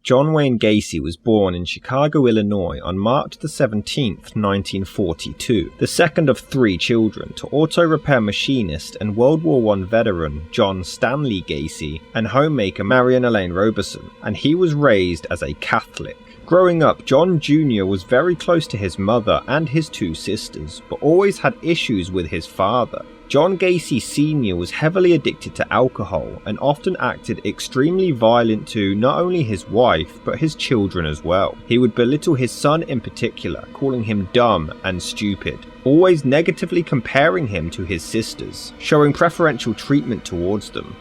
John Wayne Gacy was born in Chicago, Illinois on March 17, 1942, the second of 3 children to auto repair machinist and World War I veteran John Stanley Gacy and homemaker Marion Elaine Roberson, and he was raised as a Catholic. Growing up, John Jr. was very close to his mother and his 2 sisters, but always had issues with his father. John Gacy Sr. was heavily addicted to alcohol and often acted extremely violent to not only his wife, but his children as well. He would belittle his son in particular, calling him dumb and stupid, always negatively comparing him to his sisters, showing preferential treatment towards them.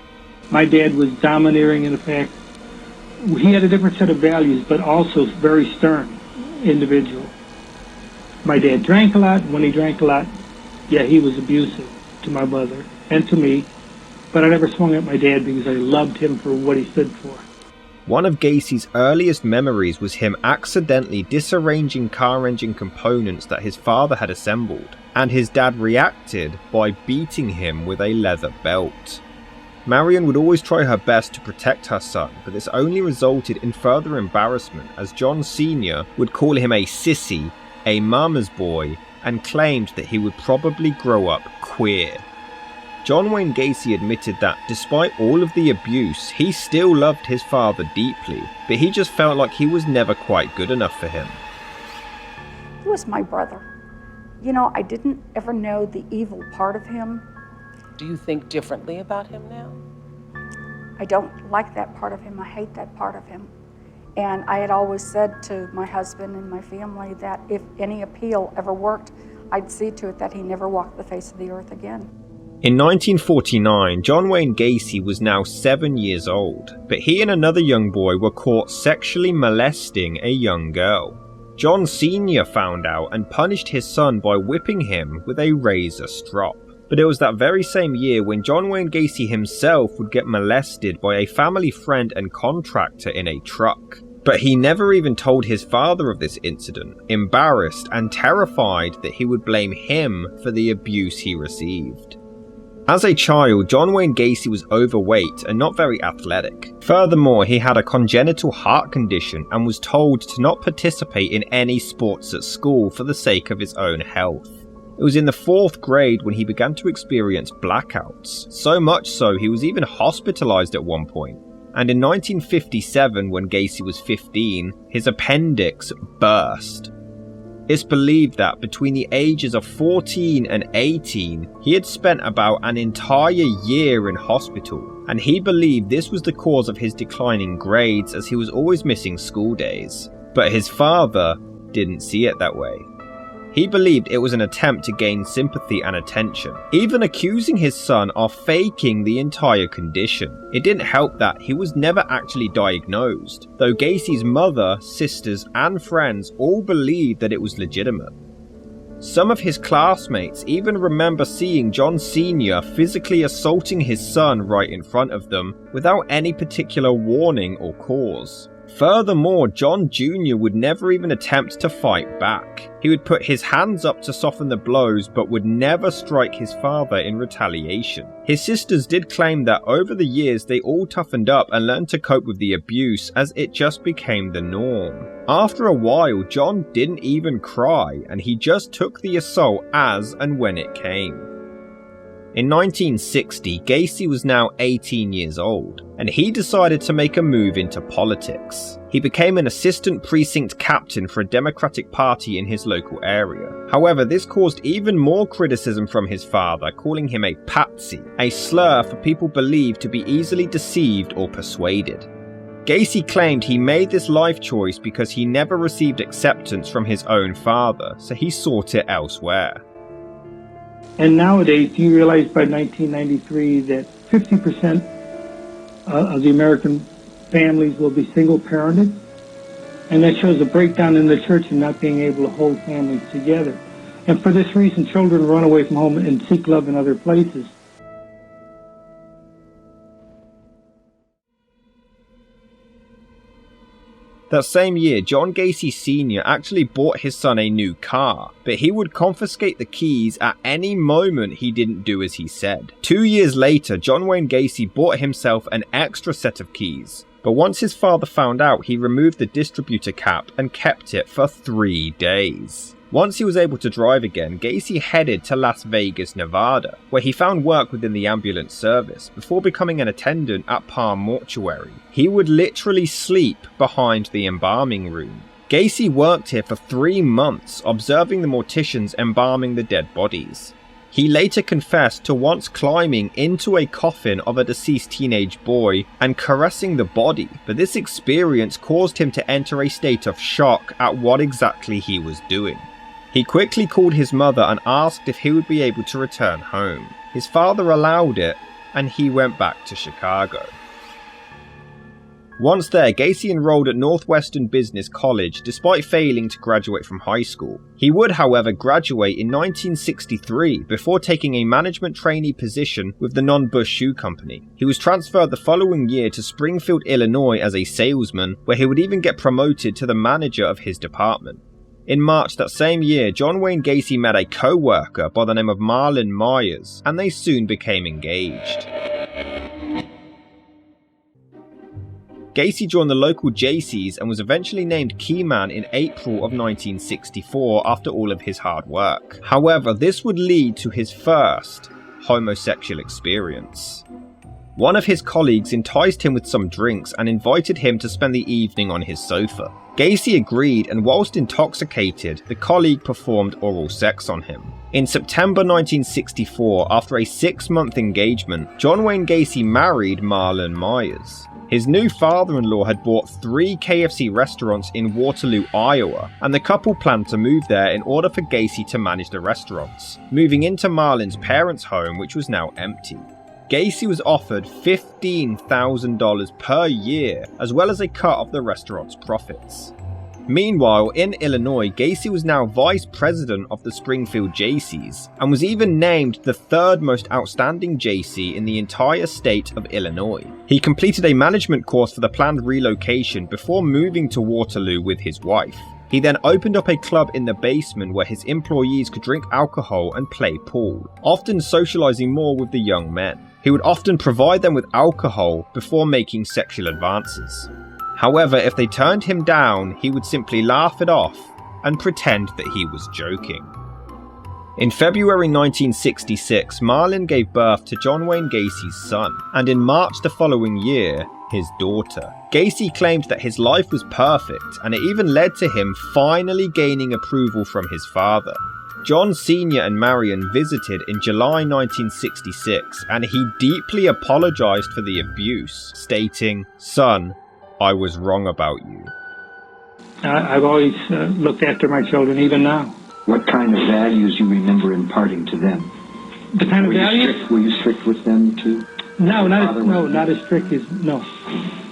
My dad was domineering in the fact he had a different set of values, but also very stern individual. My dad drank a lot. When he drank a lot, yeah, he was abusive to my mother and to me, but I never swung at my dad because I loved him for what he stood for. One of Gacy's earliest memories was him accidentally disarranging car engine components that his father had assembled, and his dad reacted by beating him with a leather belt. Marion would always try her best to protect her son, but this only resulted in further embarrassment as John Sr. would call him a sissy, a mama's boy, and claimed that he would probably grow up queer. John Wayne Gacy admitted that despite all of the abuse, he still loved his father deeply, but he just felt like he was never quite good enough for him. He was my brother. You know, I didn't ever know the evil part of him. Do you think differently about him now? I don't like that part of him. I hate that part of him. And I had always said to my husband and my family that if any appeal ever worked, I'd see to it that he never walked the face of the earth again. In 1949, John Wayne Gacy was now 7 years old, but he and another young boy were caught sexually molesting a young girl. John Sr. found out and punished his son by whipping him with a razor strop. But it was that very same year when John Wayne Gacy himself would get molested by a family friend and contractor in a truck. But he never even told his father of this incident, embarrassed and terrified that he would blame him for the abuse he received. As a child, John Wayne Gacy was overweight and not very athletic. Furthermore, he had a congenital heart condition and was told to not participate in any sports at school for the sake of his own health. It was in the 4th grade when he began to experience blackouts, so much so he was even hospitalized at one point. And in 1957, when Gacy was 15, his appendix burst. It's believed that between the ages of 14 and 18, he had spent about an entire year in hospital, and he believed this was the cause of his declining grades as he was always missing school days. But his father didn't see it that way. He believed it was an attempt to gain sympathy and attention, even accusing his son of faking the entire condition. It didn't help that he was never actually diagnosed, though Gacy's mother, sisters, and friends all believed that it was legitimate. Some of his classmates even remember seeing John Sr. physically assaulting his son right in front of them without any particular warning or cause. Furthermore, John Jr. would never even attempt to fight back. He would put his hands up to soften the blows but would never strike his father in retaliation. His sisters did claim that over the years they all toughened up and learned to cope with the abuse as it just became the norm. After a while, John didn't even cry and he just took the assault as and when it came. In 1960, Gacy was now 18 years old, and he decided to make a move into politics. He became an assistant precinct captain for a Democratic Party in his local area. However, this caused even more criticism from his father, calling him a patsy, a slur for people believed to be easily deceived or persuaded. Gacy claimed he made this life choice because he never received acceptance from his own father, so he sought it elsewhere. And nowadays, do you realize by 1993 that 50% of the American families will be single-parented? And that shows a breakdown in the church and not being able to hold families together. And for this reason, children run away from home and seek love in other places. That same year, John Gacy Sr. actually bought his son a new car, but he would confiscate the keys at any moment he didn't do as he said. 2 years later, John Wayne Gacy bought himself an extra set of keys, But once his father found out, he removed the distributor cap and kept it for 3 days. Once he was able to drive again, Gacy headed to Las Vegas, Nevada, where he found work within the ambulance service before becoming an attendant at Palm Mortuary. He would literally sleep behind the embalming room. Gacy worked here for 3 months, observing the morticians embalming the dead bodies. He later confessed to once climbing into a coffin of a deceased teenage boy and caressing the body, but this experience caused him to enter a state of shock at what exactly he was doing. He quickly called his mother and asked if he would be able to return home. His father allowed it, and he went back to Chicago. Once there, Gacy enrolled at Northwestern Business College despite failing to graduate from high school. He would, however, graduate in 1963 before taking a management trainee position with the Non-Bush Shoe Company. He was transferred the following year to Springfield, Illinois as a salesman, where he would even get promoted to the manager of his department. In March that same year, John Wayne Gacy met a co-worker by the name of Marlon Myers, and they soon became engaged. Gacy joined the local Jaycees and was eventually named keyman in April of 1964 after all of his hard work. However, this would lead to his first homosexual experience. One of his colleagues enticed him with some drinks and invited him to spend the evening on his sofa. Gacy agreed, and whilst intoxicated, the colleague performed oral sex on him. In September 1964, after a 6-month engagement, John Wayne Gacy married Marlon Myers. His new father-in-law had bought 3 KFC restaurants in Waterloo, Iowa, and the couple planned to move there in order for Gacy to manage the restaurants, moving into Marlon's parents' home, which was now empty. Gacy was offered $15,000 per year, as well as a cut of the restaurant's profits. Meanwhile, in Illinois, Gacy was now vice president of the Springfield Jaycees, and was even named the 3rd most outstanding Jaycee in the entire state of Illinois. He completed a management course for the planned relocation before moving to Waterloo with his wife. He then opened up a club in the basement where his employees could drink alcohol and play pool, often socializing more with the young men. He would often provide them with alcohol before making sexual advances. However, if they turned him down, he would simply laugh it off and pretend that he was joking. In February 1966, Marlon gave birth to John Wayne Gacy's son, and in March the following year, his daughter. Gacy claimed that his life was perfect, and it even led to him finally gaining approval from his father. John Sr. and Marion visited in July 1966, and he deeply apologized for the abuse, stating, "Son, I was wrong about you." I've always looked after my children, even now. What kind of values you remember imparting to them? The kind of values? Were you strict with them too? No, not as strict as, no.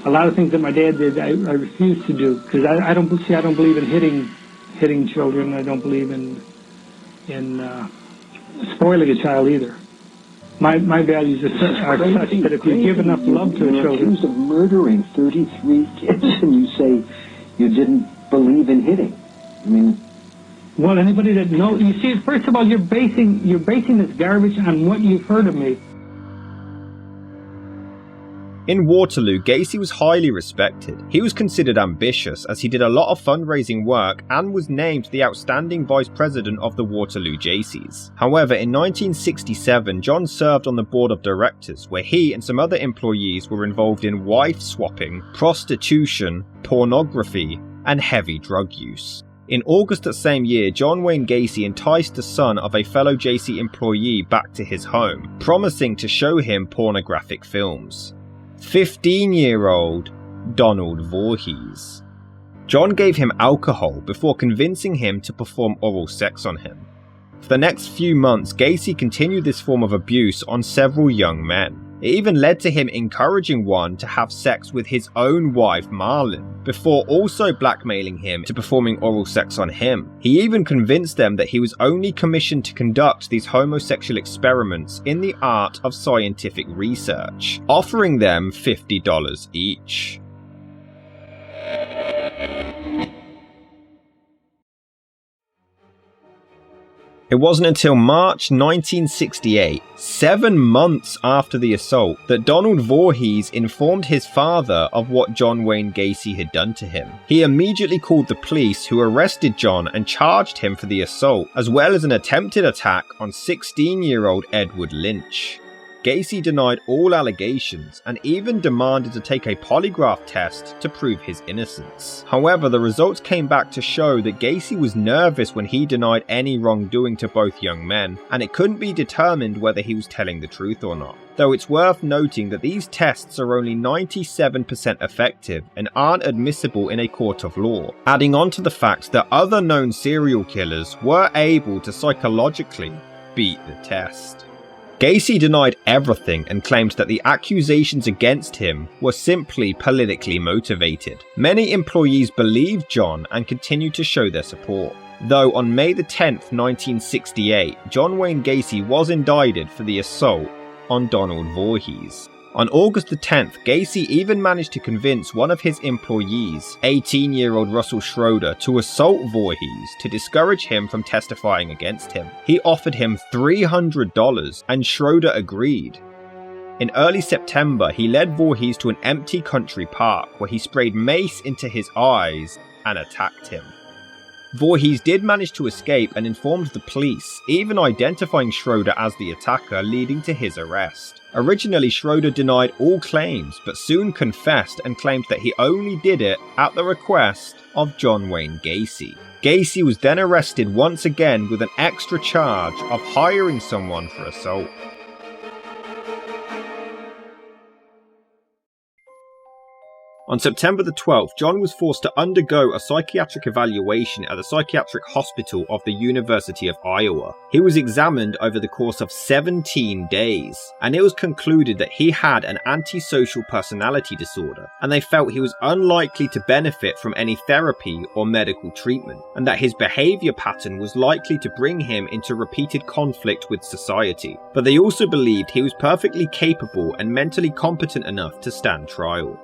A lot of things that my dad did, I refuse to do, because I don't believe in hitting children. I don't believe in spoiling a child either. My values are such that if you give enough love to the children... You're accused of murdering 33 kids, and you say you didn't believe in hitting. I mean... Well, anybody that knows... You see, first of all, you're basing this garbage on what you've heard of me. In Waterloo, Gacy was highly respected. He was considered ambitious as he did a lot of fundraising work and was named the outstanding vice president of the Waterloo Jaycees. However, in 1967, John served on the board of directors, where he and some other employees were involved in wife swapping, prostitution, pornography, and heavy drug use. In August that same year, John Wayne Gacy enticed the son of a fellow Jaycee employee back to his home, promising to show him pornographic films. 15-year-old Donald Voorhees. John gave him alcohol before convincing him to perform oral sex on him. For the next few months, Gacy continued this form of abuse on several young men. It even led to him encouraging one to have sex with his own wife, Marlon, before also blackmailing him to performing oral sex on him. He even convinced them that he was only commissioned to conduct these homosexual experiments in the art of scientific research, offering them $50 each. It wasn't until March 1968, 7 months after the assault, that Donald Voorhees informed his father of what John Wayne Gacy had done to him. He immediately called the police, who arrested John and charged him for the assault, as well as an attempted attack on 16-year-old Edward Lynch. Gacy denied all allegations and even demanded to take a polygraph test to prove his innocence. However, the results came back to show that Gacy was nervous when he denied any wrongdoing to both young men, and it couldn't be determined whether he was telling the truth or not. Though it's worth noting that these tests are only 97% effective and aren't admissible in a court of law, adding on to the fact that other known serial killers were able to psychologically beat the test. Gacy denied everything and claimed that the accusations against him were simply politically motivated. Many employees believed John and continued to show their support. Though on May 10, 1968, John Wayne Gacy was indicted for the assault on Donald Voorhees. On August 10th, Gacy even managed to convince one of his employees, 18-year-old Russell Schroeder, to assault Voorhees to discourage him from testifying against him. He offered him $300 and Schroeder agreed. In early September, he led Voorhees to an empty country park where he sprayed mace into his eyes and attacked him. Voorhees did manage to escape and informed the police, even identifying Schroeder as the attacker, leading to his arrest. Originally, Schroeder denied all claims, but soon confessed and claimed that he only did it at the request of John Wayne Gacy. Gacy was then arrested once again with an extra charge of hiring someone for assault. On September the 12th, John was forced to undergo a psychiatric evaluation at the psychiatric hospital of the University of Iowa. He was examined over the course of 17 days, and it was concluded that he had an antisocial personality disorder, and they felt he was unlikely to benefit from any therapy or medical treatment, and that his behavior pattern was likely to bring him into repeated conflict with society. But they also believed he was perfectly capable and mentally competent enough to stand trial.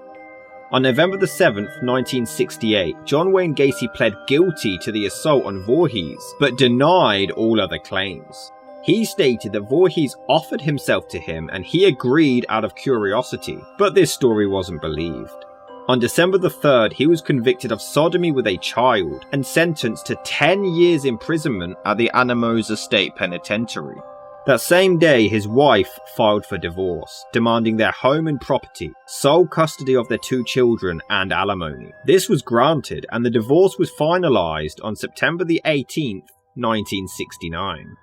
On November the 7th, 1968, John Wayne Gacy pled guilty to the assault on Voorhees, but denied all other claims. He stated that Voorhees offered himself to him and he agreed out of curiosity, but this story wasn't believed. On December the 3rd, he was convicted of sodomy with a child and sentenced to 10 years imprisonment at the Anamosa State Penitentiary. That same day, his wife filed for divorce, demanding their home and property, sole custody of their 2 children, and alimony. This was granted, and the divorce was finalized on September the 18th, 1969.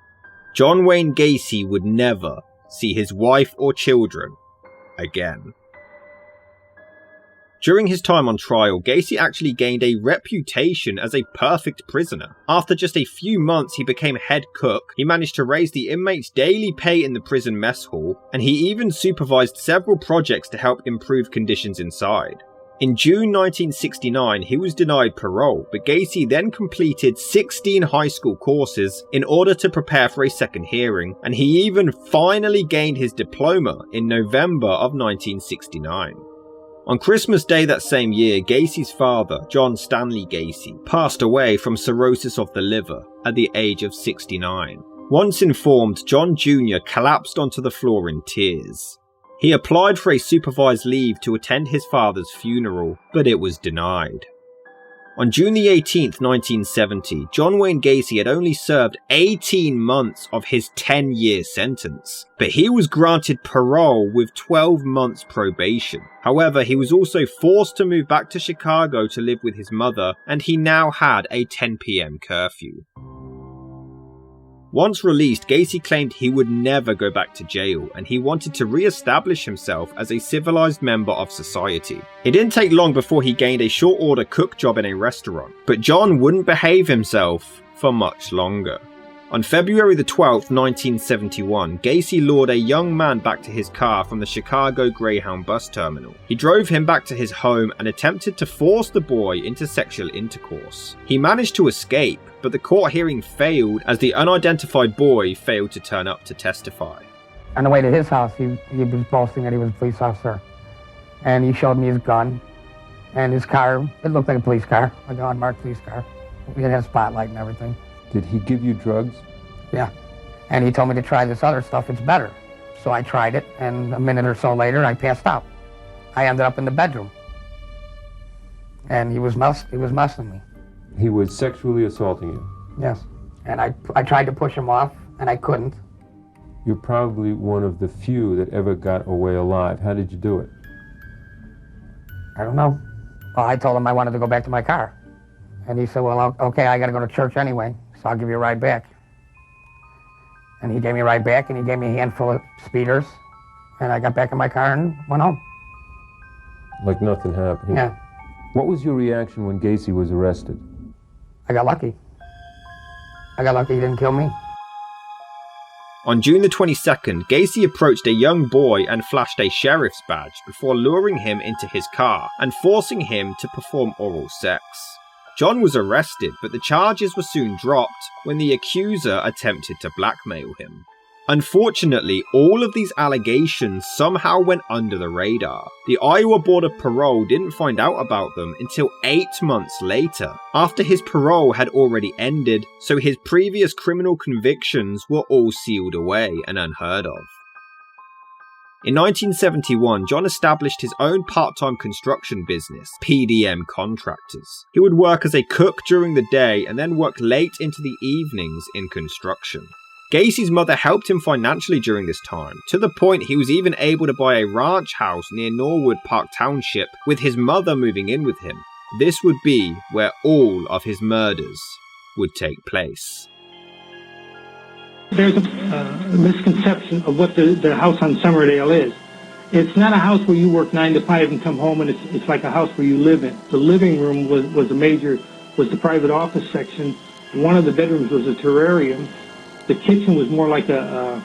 John Wayne Gacy would never see his wife or children again. During his time on trial, Gacy actually gained a reputation as a perfect prisoner. After just a few months, he became head cook, he managed to raise the inmates' daily pay in the prison mess hall, and he even supervised several projects to help improve conditions inside. In June 1969, he was denied parole, but Gacy then completed 16 high school courses in order to prepare for a second hearing, and he even finally gained his diploma in November of 1969. On Christmas Day that same year, Gacy's father, John Stanley Gacy, passed away from cirrhosis of the liver at the age of 69. Once informed, John Jr. collapsed onto the floor in tears. He applied for a supervised leave to attend his father's funeral, but it was denied. On June the 18th, 1970, John Wayne Gacy had only served 18 months of his 10-year sentence, but he was granted parole with 12 months probation. However, he was also forced to move back to Chicago to live with his mother, and he now had a 10 p.m. curfew. Once released, Gacy claimed he would never go back to jail, and he wanted to re-establish himself as a civilized member of society. It didn't take long before he gained a short-order cook job in a restaurant, but John wouldn't behave himself for much longer. On February the 12th, 1971, Gacy lured a young man back to his car from the Chicago Greyhound bus terminal. He drove him back to his home and attempted to force the boy into sexual intercourse. He managed to escape, but the court hearing failed as the unidentified boy failed to turn up to testify. On the way to his house, he was boasting that he was a police officer. And he showed me his gun and his car. It looked like a police car, like an unmarked police car. We had a spotlight and everything. Did he give you drugs? Yeah. And he told me to try this other stuff, it's better. So I tried it, and a minute or so later, I passed out. I ended up in the bedroom. And he was messing me. He was sexually assaulting you? Yes. And I tried to push him off, and I couldn't. You're probably one of the few that ever got away alive. How did you do it? I don't know. Well, I told him I wanted to go back to my car. And he said, well, okay, I got to go to church anyway, so I'll give you a ride back. And he gave me a ride back, and he gave me a handful of speeders. And I got back in my car and went home. Like nothing happened? Yeah. What was your reaction when Gacy was arrested? I got lucky. I got lucky he didn't kill me. On June the 22nd, Gacy approached a young boy and flashed a sheriff's badge before luring him into his car and forcing him to perform oral sex. John was arrested, but the charges were soon dropped when the accuser attempted to blackmail him. Unfortunately, all of these allegations somehow went under the radar. The Iowa Board of Parole didn't find out about them until 8 months later, after his parole had already ended, so his previous criminal convictions were all sealed away and unheard of. In 1971, John established his own part-time construction business, PDM Contractors. He would work as a cook during the day and then work late into the evenings in construction. Gacy's mother helped him financially during this time, to the point he was even able to buy a ranch house near Norwood Park Township, with his mother moving in with him. This would be where all of his murders would take place. There's a misconception of what the house on Summerdale is. It's not a house where you work 9 to 5 and come home, and it's like a house where you live in. The living room was the private office section. One of the bedrooms was a terrarium. The kitchen was more like a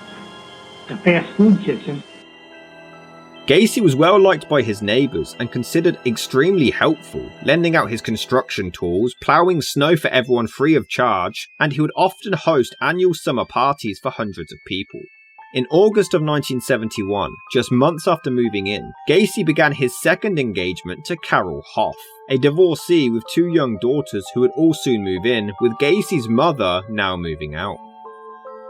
fast food kitchen. Gacy was well liked by his neighbours and considered extremely helpful, lending out his construction tools, ploughing snow for everyone free of charge, and he would often host annual summer parties for hundreds of people. In August of 1971, just months after moving in, Gacy began his second engagement to Carol Hoff, a divorcee with 2 young daughters who would all soon move in, with Gacy's mother now moving out.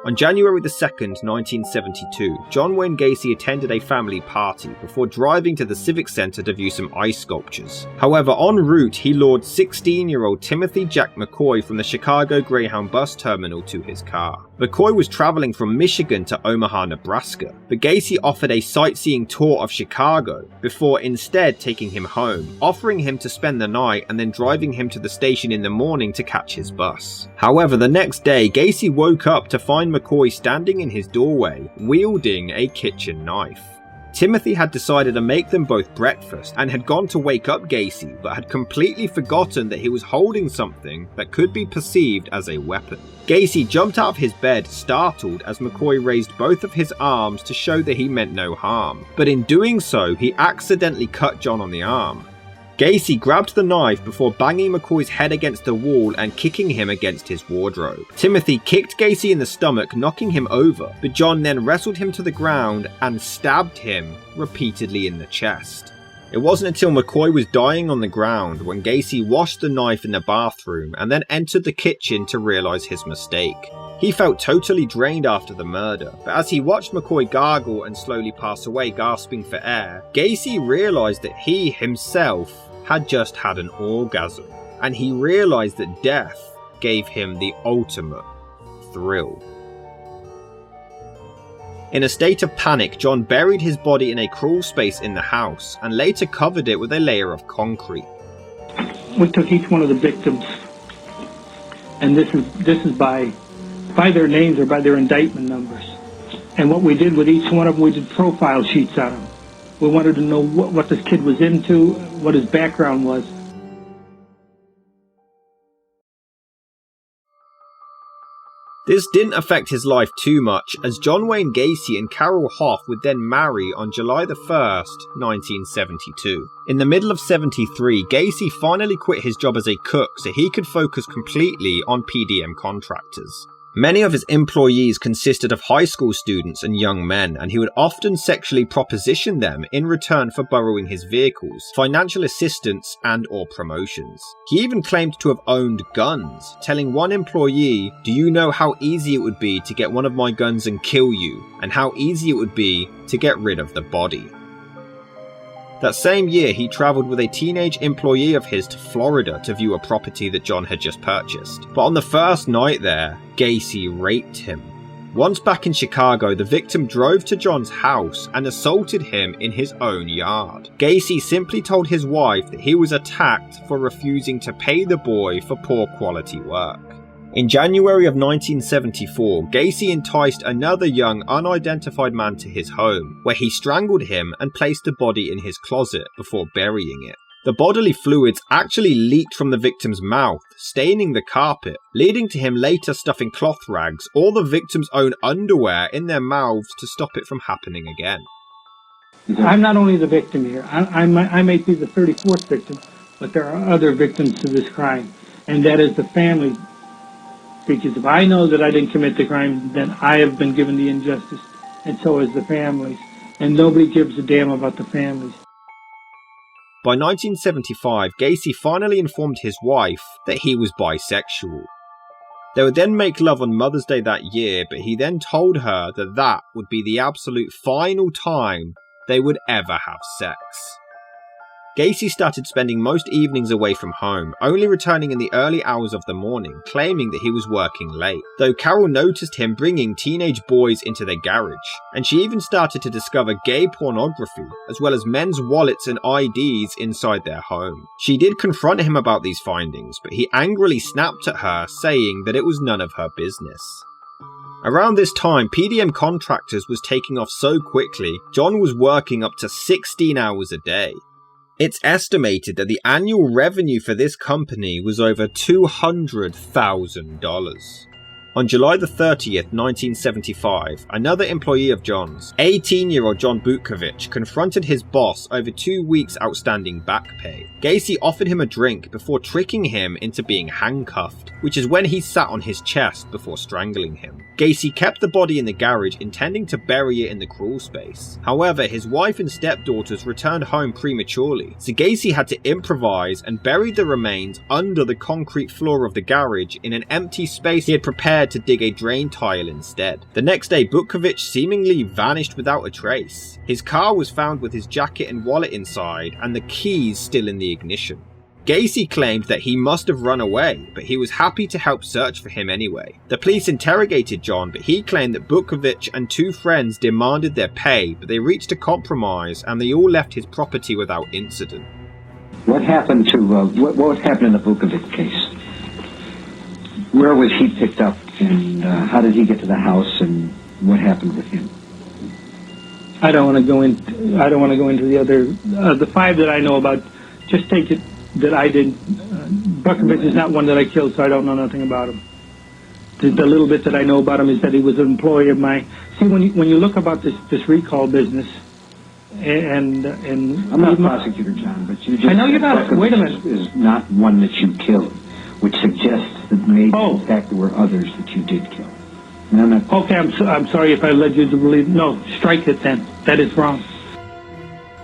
On January 2nd, 1972, John Wayne Gacy attended a family party before driving to the Civic Center to view some ice sculptures. However, en route, he lured 16-year-old Timothy Jack McCoy from the Chicago Greyhound bus terminal to his car. McCoy was traveling from Michigan to Omaha, Nebraska, but Gacy offered a sightseeing tour of Chicago before instead taking him home, offering him to spend the night and then driving him to the station in the morning to catch his bus. However, the next day, Gacy woke up to find McCoy standing in his doorway, wielding a kitchen knife. Timothy had decided to make them both breakfast and had gone to wake up Gacy, but had completely forgotten that he was holding something that could be perceived as a weapon. Gacy jumped out of his bed, startled, as McCoy raised both of his arms to show that he meant no harm, but in doing so, he accidentally cut John on the arm. Gacy grabbed the knife before banging McCoy's head against the wall and kicking him against his wardrobe. Timothy kicked Gacy in the stomach, knocking him over, but John then wrestled him to the ground and stabbed him repeatedly in the chest. It wasn't until McCoy was dying on the ground when Gacy washed the knife in the bathroom and then entered the kitchen to realize his mistake. He felt totally drained after the murder, but as he watched McCoy gargle and slowly pass away gasping for air, Gacy realized that he himself had just had an orgasm, and he realized that death gave him the ultimate thrill. In a state of panic, John buried his body in a crawl space in the house and later covered it with a layer of concrete. We took each one of the victims, and this is by their names or by their indictment numbers. And what we did with each one of them, we did profile sheets on them. We wanted to know what this kid was into, what his background was. This didn't affect his life too much, as John Wayne Gacy and Carol Hoff would then marry on July 1st, 1972. In the middle of 73, Gacy finally quit his job as a cook so he could focus completely on PDM Contractors. Many of his employees consisted of high school students and young men, and he would often sexually proposition them in return for borrowing his vehicles, financial assistance and/or promotions. He even claimed to have owned guns, telling one employee, "Do you know how easy it would be to get one of my guns and kill you, and how easy it would be to get rid of the body?" That same year, he travelled with a teenage employee of his to Florida to view a property that John had just purchased. But on the first night there, Gacy raped him. Once back in Chicago, the victim drove to John's house and assaulted him in his own yard. Gacy simply told his wife that he was attacked for refusing to pay the boy for poor quality work. In January of 1974, Gacy enticed another young unidentified man to his home, where he strangled him and placed the body in his closet before burying it. The bodily fluids actually leaked from the victim's mouth, staining the carpet, leading to him later stuffing cloth rags or the victim's own underwear in their mouths to stop it from happening again. I'm not only the victim here. I may be the 34th victim, but there are other victims to this crime, and that is the family. Because if I know that I didn't commit the crime, then I have been given the injustice, and so has the families. And nobody gives a damn about the families. By 1975, Gacy finally informed his wife that he was bisexual. They would then make love on Mother's Day that year, but he then told her that that would be the absolute final time they would ever have sex. Gacy started spending most evenings away from home, only returning in the early hours of the morning, claiming that he was working late, though Carol noticed him bringing teenage boys into their garage, and she even started to discover gay pornography, as well as men's wallets and IDs inside their home. She did confront him about these findings, but he angrily snapped at her, saying that it was none of her business. Around this time, PDM Contractors was taking off so quickly, John was working up to 16 hours a day. It's estimated that the annual revenue for this company was over $200,000. On July the 30th, 1975, another employee of John's, 18-year-old John Butkovich, confronted his boss over 2 weeks' outstanding back pay. Gacy offered him a drink before tricking him into being handcuffed, which is when he sat on his chest before strangling him. Gacy kept the body in the garage, intending to bury it in the crawl space. However, his wife and stepdaughters returned home prematurely, so Gacy had to improvise and buried the remains under the concrete floor of the garage in an empty space he had prepared to dig a drain tile instead. The next day, Butkovich seemingly vanished without a trace. His car was found with his jacket and wallet inside, and the keys still in the ignition. Gacy claimed that he must have run away, but he was happy to help search for him anyway. The police interrogated John, but he claimed that Butkovich and two friends demanded their pay, but they reached a compromise and they all left his property without incident. What happened to, what happened in the Butkovich case? Where was he picked up, and how did he get to the house, and what happened with him? I don't want to go into the other, the five that I know about. Just take it that I didn't. Butkovich is not one that I killed, so I don't know nothing about him. The little bit that I know about him is that he was an employee of mine. See, when you look about this recall business, and I'm not a prosecutor, John, but you just I know you're not. Wait a minute. Is not one that you killed, which suggests that maybe in fact there were others that you did kill. And I'm not. Okay, I'm sorry if I led you to believe. No, strike it then. That is wrong.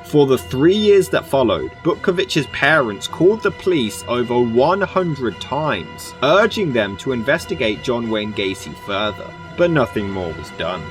For the 3 years that followed, Butkovich's parents called the police over 100 times, urging them to investigate John Wayne Gacy further, but nothing more was done.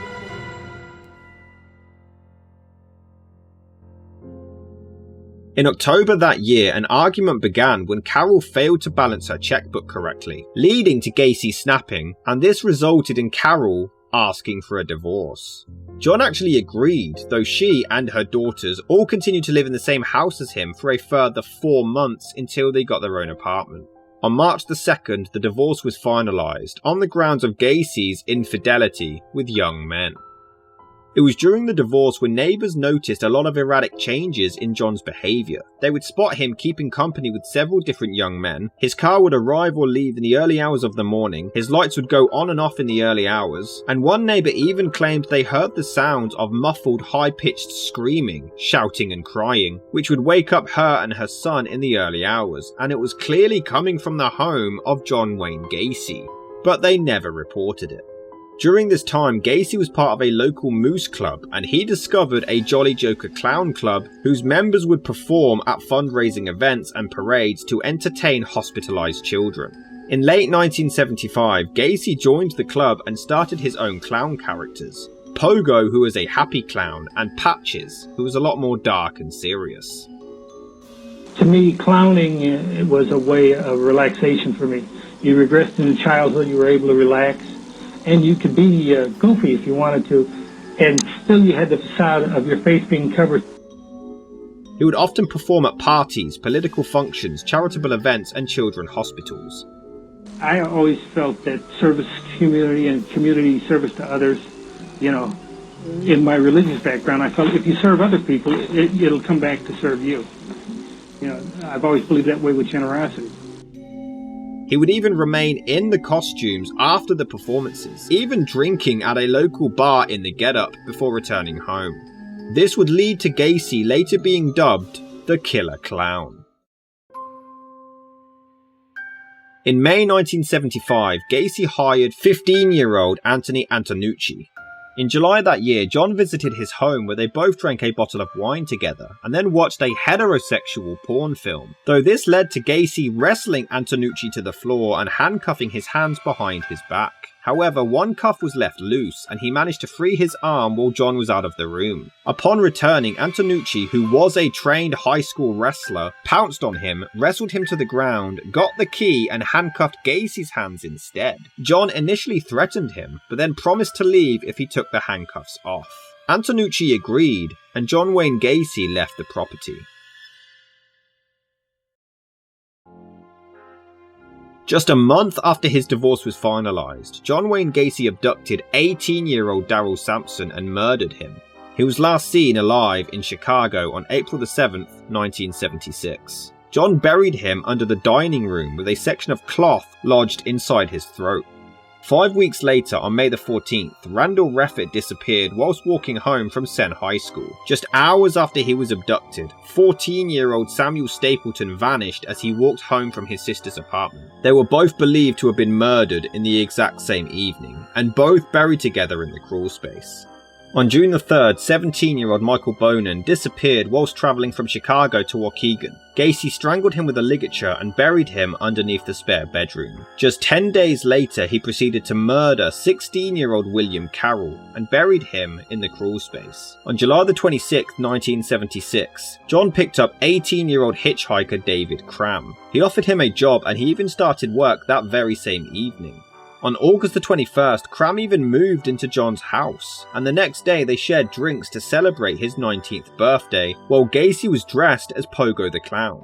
In October that year, an argument began when Carol failed to balance her checkbook correctly, leading to Gacy snapping, and this resulted in Carol asking for a divorce. John actually agreed, though she and her daughters all continued to live in the same house as him for a further 4 months until they got their own apartment. On March the 2nd, the divorce was finalised on the grounds of Gacy's infidelity with young men. It was during the divorce when neighbours noticed a lot of erratic changes in John's behaviour. They would spot him keeping company with several different young men, his car would arrive or leave in the early hours of the morning, his lights would go on and off in the early hours, and one neighbour even claimed they heard the sounds of muffled high-pitched screaming, shouting and crying, which would wake up her and her son in the early hours, and it was clearly coming from the home of John Wayne Gacy. but they never reported it. During this time, Gacy was part of a local moose club, and he discovered a Jolly Joker clown club whose members would perform at fundraising events and parades to entertain hospitalized children. In late 1975, Gacy joined the club and started his own clown characters. Pogo, who was a happy clown, and Patches, who was a lot more dark and serious. To me, clowning it was a way of relaxation for me. You regressed into childhood, you were able to relax, and you could be goofy if you wanted to, and still you had the facade of your face being covered. He would often perform at parties, political functions, charitable events, and children's hospitals. I always felt that service to community and community service to others, in my religious background, I felt if you serve other people, it'll come back to serve you. I've always believed that way with generosity. He would even remain in the costumes after the performances, even drinking at a local bar in the Get-Up before returning home. This would lead to Gacy later being dubbed the Killer Clown. In May 1975, Gacy hired 15-year-old Anthony Antonucci. In July that year, John visited his home where they both drank a bottle of wine together and then watched a heterosexual porn film, though this led to Gacy wrestling Antonucci to the floor and handcuffing his hands behind his back. However, one cuff was left loose and he managed to free his arm while John was out of the room. Upon returning, Antonucci, who was a trained high school wrestler, pounced on him, wrestled him to the ground, got the key and handcuffed Gacy's hands instead. John initially threatened him, but then promised to leave if he took the handcuffs off. Antonucci agreed, and John Wayne Gacy left the property. Just a month after his divorce was finalised, John Wayne Gacy abducted 18-year-old Darrell Sampson and murdered him. He was last seen alive in Chicago on April 7th, 1976. John buried him under the dining room with a section of cloth lodged inside his throat. 5 weeks later, on May 14th, Randall Reffett disappeared whilst walking home from Senn High School. Just hours after he was abducted, 14-year-old Samuel Stapleton vanished as he walked home from his sister's apartment. They were both believed to have been murdered in the exact same evening, and both buried together in the crawl space. On June 3rd, 17-year-old Michael Bonan disappeared whilst travelling from Chicago to Waukegan. Gacy strangled him with a ligature and buried him underneath the spare bedroom. Just 10 days later, he proceeded to murder 16-year-old William Carroll and buried him in the crawl space. On July 26, 1976, John picked up 18-year-old hitchhiker David Cram. He offered him a job and he even started work that very same evening. On August 21st, Cram even moved into John's house, and the next day they shared drinks to celebrate his 19th birthday, while Gacy was dressed as Pogo the Clown.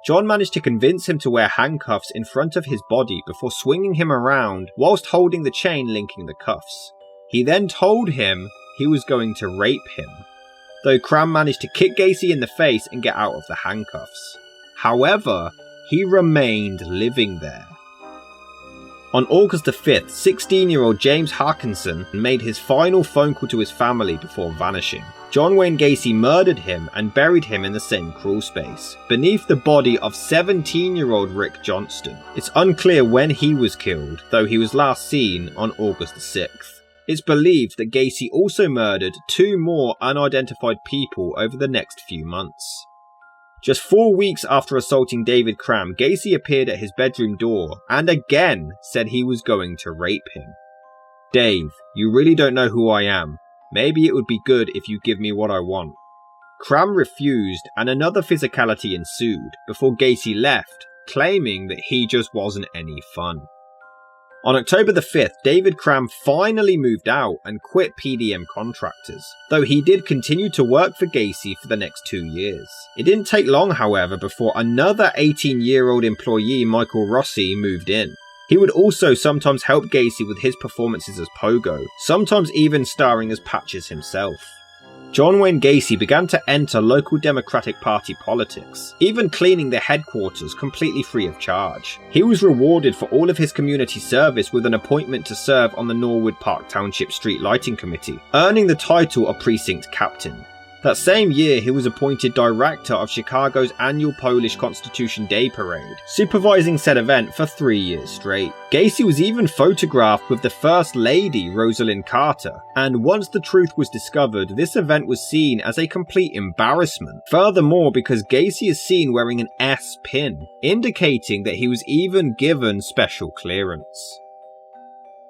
John managed to convince him to wear handcuffs in front of his body before swinging him around whilst holding the chain linking the cuffs. He then told him he was going to rape him, though Cram managed to kick Gacy in the face and get out of the handcuffs. However, he remained living there. On August 5th, 16-year-old James Harkinson made his final phone call to his family before vanishing. John Wayne Gacy murdered him and buried him in the same crawl space, beneath the body of 17-year-old Rick Johnston. It's unclear when he was killed, though he was last seen on August 6th. It's believed that Gacy also murdered 2 more unidentified people over the next few months. Just 4 weeks after assaulting David Cram, Gacy appeared at his bedroom door and again said he was going to rape him. "Dave, you really don't know who I am. Maybe it would be good if you give me what I want." Cram refused and another physicality ensued before Gacy left, claiming that he just wasn't any fun. On October 5th, David Cram finally moved out and quit PDM Contractors, though he did continue to work for Gacy for the next 2 years. It didn't take long, however, before another 18-year-old employee, Michael Rossi, moved in. He would also sometimes help Gacy with his performances as Pogo, sometimes even starring as Patches himself. John Wayne Gacy began to enter local Democratic Party politics, even cleaning their headquarters completely free of charge. He was rewarded for all of his community service with an appointment to serve on the Norwood Park Township Street Lighting Committee, earning the title of Precinct Captain. That same year, he was appointed director of Chicago's annual Polish Constitution Day Parade, supervising said event for 3 years straight. Gacy was even photographed with the First Lady, Rosalind Carter, and once the truth was discovered, this event was seen as a complete embarrassment. Furthermore, because Gacy is seen wearing an S pin, indicating that he was even given special clearance.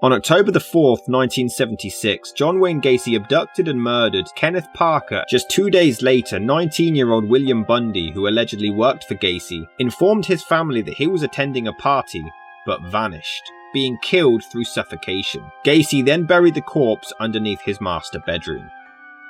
On October the 4th, 1976, John Wayne Gacy abducted and murdered Kenneth Parker. Just 2 days later, 19-year-old William Bundy, who allegedly worked for Gacy, informed his family that he was attending a party, but vanished, being killed through suffocation. Gacy then buried the corpse underneath his master bedroom.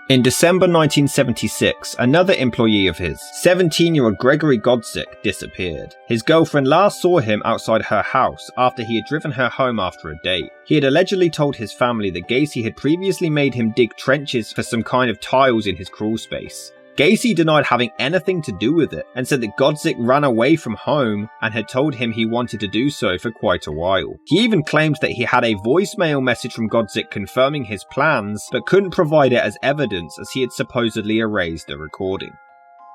In December 1976, another employee of his, 17-year-old Gregory Godzik, disappeared. His girlfriend last saw him outside her house after he had driven her home after a date. He had allegedly told his family that Gacy had previously made him dig trenches for some kind of tiles in his crawl space. Gacy denied having anything to do with it and said that Godzik ran away from home and had told him he wanted to do so for quite a while. He even claimed that he had a voicemail message from Godzik confirming his plans, but couldn't provide it as evidence as he had supposedly erased the recording.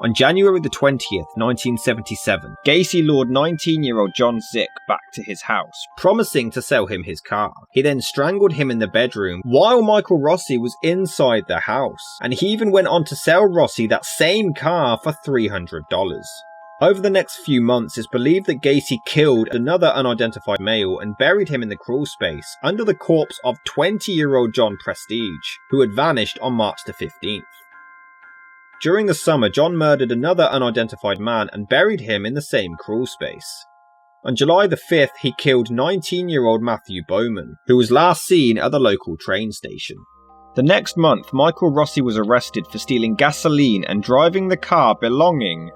On January the 20th, 1977, Gacy lured 19-year-old John Zick back to his house, promising to sell him his car. He then strangled him in the bedroom while Michael Rossi was inside the house, and he even went on to sell Rossi that same car for $300. Over the next few months, it's believed that Gacy killed another unidentified male and buried him in the crawl space under the corpse of 20-year-old John Prestige, who had vanished on March the 15th. During the summer, John murdered another unidentified man and buried him in the same crawl space. On July the 5th, he killed 19-year-old Matthew Bowman, who was last seen at the local train station. The next month, Michael Rossi was arrested for stealing gasoline and driving the car belonging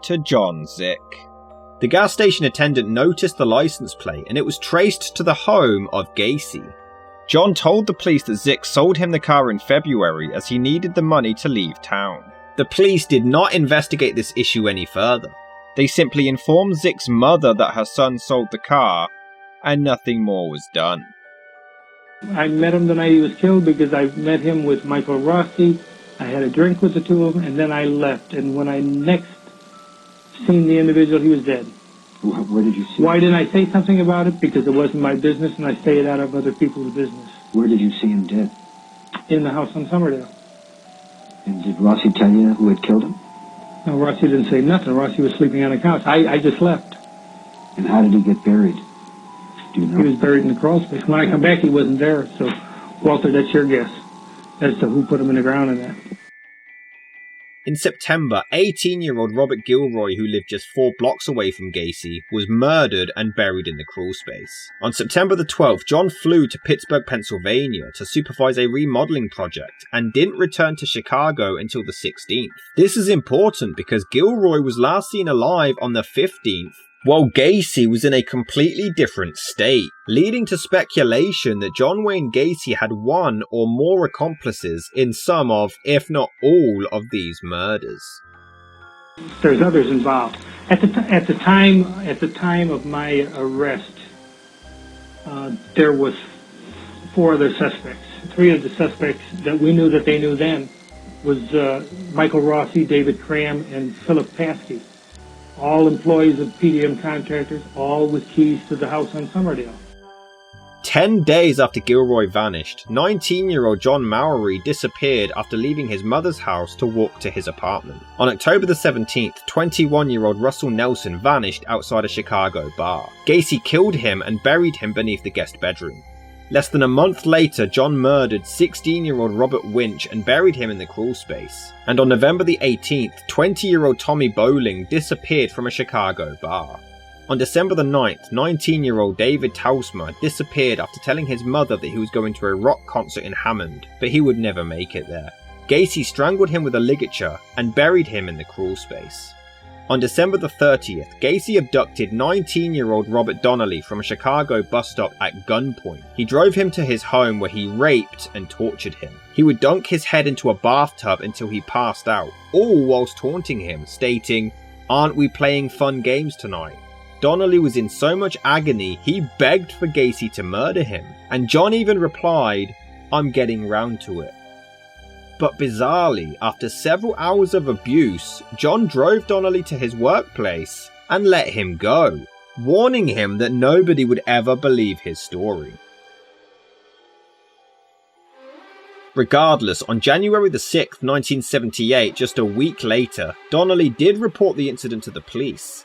to John Zick. The gas station attendant noticed the license plate and it was traced to the home of Gacy. John told the police that Zick sold him the car in February as he needed the money to leave town. The police did not investigate this issue any further. They simply informed Zick's mother that her son sold the car, and nothing more was done. I met him the night he was killed because I met him with Michael Rossi. I had a drink with the two of them, and then I left. And when I next seen the individual, he was dead. Where did you see him? Why didn't I say something about it? Because it wasn't my business, and I stayed out of other people's business. Where did you see him dead? In the house on Summerdale. And did Rossi tell you who had killed him? No, Rossi didn't say nothing. Rossi was sleeping on a couch. I just left. And how did he get buried? Do you know? He was buried in the crawl space. When I come back, he wasn't there. So, Walter, that's your guess as to who put him in the ground and that. In September, 18-year-old Robert Gilroy, who lived just 4 blocks away from Gacy, was murdered and buried in the crawl space. On September the 12th, John flew to Pittsburgh, Pennsylvania to supervise a remodeling project and didn't return to Chicago until the 16th. This is important because Gilroy was last seen alive on the 15th, while Gacy was in a completely different state, leading to speculation that John Wayne Gacy had one or more accomplices in some of, if not all, of these murders. There's others involved. At the time of my arrest, there was 4 other suspects. 3 of the suspects that we knew that they knew then was Michael Rossi, David Cram, and Philip Paskey. All employees of PDM contractors, all with keys to the house on Summerdale. 10 days after Gilroy vanished, 19-year-old John Mowry disappeared after leaving his mother's house to walk to his apartment. On October the 17th, 21-year-old Russell Nelson vanished outside a Chicago bar. Gacy killed him and buried him beneath the guest bedroom. Less than a month later, John murdered 16-year-old Robert Winch and buried him in the crawl space. And on November the 18th, 20-year-old Tommy Bowling disappeared from a Chicago bar. On December the 9th, 19-year-old David Tausmer disappeared after telling his mother that he was going to a rock concert in Hammond, but he would never make it there. Gacy strangled him with a ligature and buried him in the crawl space. On December the 30th, Gacy abducted 19-year-old Robert Donnelly from a Chicago bus stop at gunpoint. He drove him to his home where he raped and tortured him. He would dunk his head into a bathtub until he passed out, all whilst taunting him, stating, "Aren't we playing fun games tonight?" Donnelly was in so much agony, he begged for Gacy to murder him, and John even replied, "I'm getting round to it." But bizarrely, after several hours of abuse, John drove Donnelly to his workplace and let him go, warning him that nobody would ever believe his story. Regardless, on January the 6th, 1978, just a week later, Donnelly did report the incident to the police.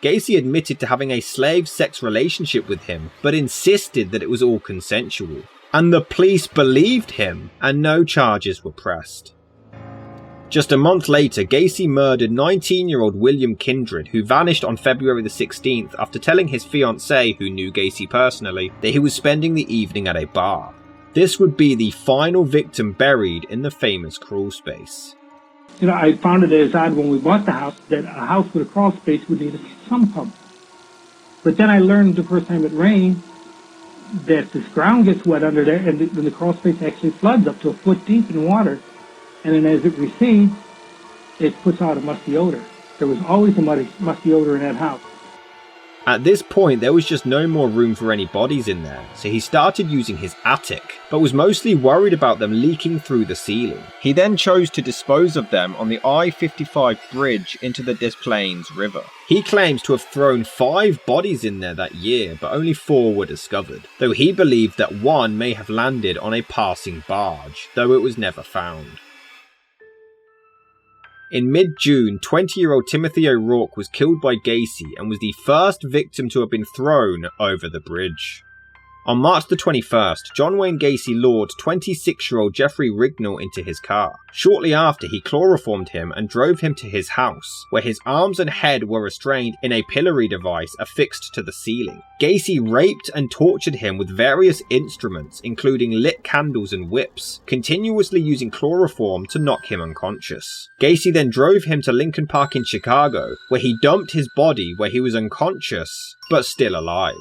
Gacy admitted to having a slave sex relationship with him, but insisted that it was all consensual. And the police believed him, and no charges were pressed. Just a month later, Gacy murdered 19-year-old William Kindred, who vanished on February the 16th after telling his fiancée, who knew Gacy personally, that he was spending the evening at a bar. This would be the final victim buried in the famous crawl space. You know, I found it as odd when we bought the house that a house with a crawl space would need a sump pump. But then I learned the first time it rained that this ground gets wet under there, and the crawl space actually floods up to a foot deep in water. And then as it recedes, it puts out a musty odor. There was always a musty odor in that house. At this point, there was just no more room for any bodies in there, so he started using his attic, but was mostly worried about them leaking through the ceiling. He then chose to dispose of them on the I-55 bridge into the Des Plaines River. He claims to have thrown 5 bodies in there that year, but only 4 were discovered, though he believed that one may have landed on a passing barge, though it was never found. In mid-June, 20-year-old Timothy O'Rourke was killed by Gacy and was the first victim to have been thrown over the bridge. On March the 21st, John Wayne Gacy lured 26-year-old Jeffrey Rignall into his car. Shortly after, he chloroformed him and drove him to his house, where his arms and head were restrained in a pillory device affixed to the ceiling. Gacy raped and tortured him with various instruments, including lit candles and whips, continuously using chloroform to knock him unconscious. Gacy then drove him to Lincoln Park in Chicago, where he dumped his body where he was unconscious, but still alive.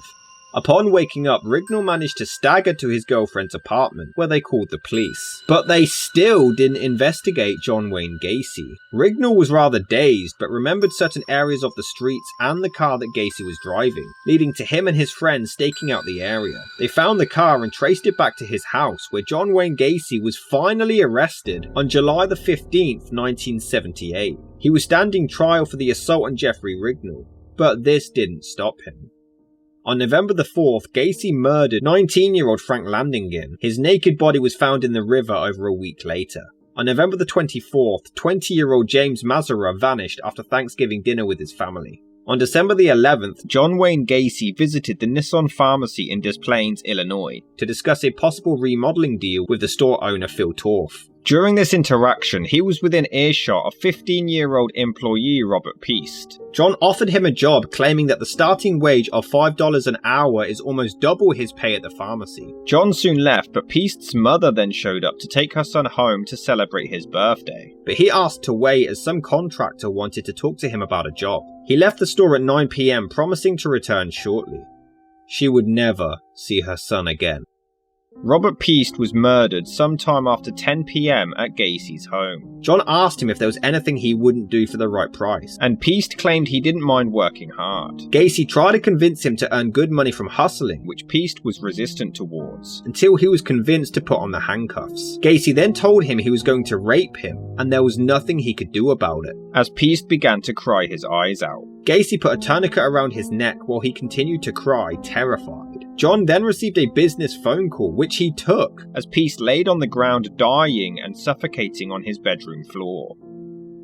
Upon waking up, Rignall managed to stagger to his girlfriend's apartment, where they called the police. But they still didn't investigate John Wayne Gacy. Rignall was rather dazed, but remembered certain areas of the streets and the car that Gacy was driving, leading to him and his friends staking out the area. They found the car and traced it back to his house, where John Wayne Gacy was finally arrested on July the 15th, 1978. He was standing trial for the assault on Jeffrey Rignall, but this didn't stop him. On November the 4th, Gacy murdered 19-year-old Frank Landingin. His naked body was found in the river over a week later. On November the 24th, 20-year-old James Mazara vanished after Thanksgiving dinner with his family. On December the 11th, John Wayne Gacy visited the Nissan pharmacy in Des Plaines, Illinois, to discuss a possible remodeling deal with the store owner Phil Torf. During this interaction, he was within earshot of 15-year-old employee Robert Peast. John offered him a job, claiming that the starting wage of $5 an hour is almost double his pay at the pharmacy. John soon left, but Peast's mother then showed up to take her son home to celebrate his birthday. But he asked to wait as some contractor wanted to talk to him about a job. He left the store at 9 p.m, promising to return shortly. She would never see her son again. Robert Peast was murdered sometime after 10 p.m. at Gacy's home. John asked him if there was anything he wouldn't do for the right price, and Peast claimed he didn't mind working hard. Gacy tried to convince him to earn good money from hustling, which Peast was resistant towards, until he was convinced to put on the handcuffs. Gacy then told him he was going to rape him, and there was nothing he could do about it, as Peast began to cry his eyes out. Gacy put a tourniquet around his neck while he continued to cry, terrified. John then received a business phone call, which he took, as Peast laid on the ground dying and suffocating on his bedroom floor.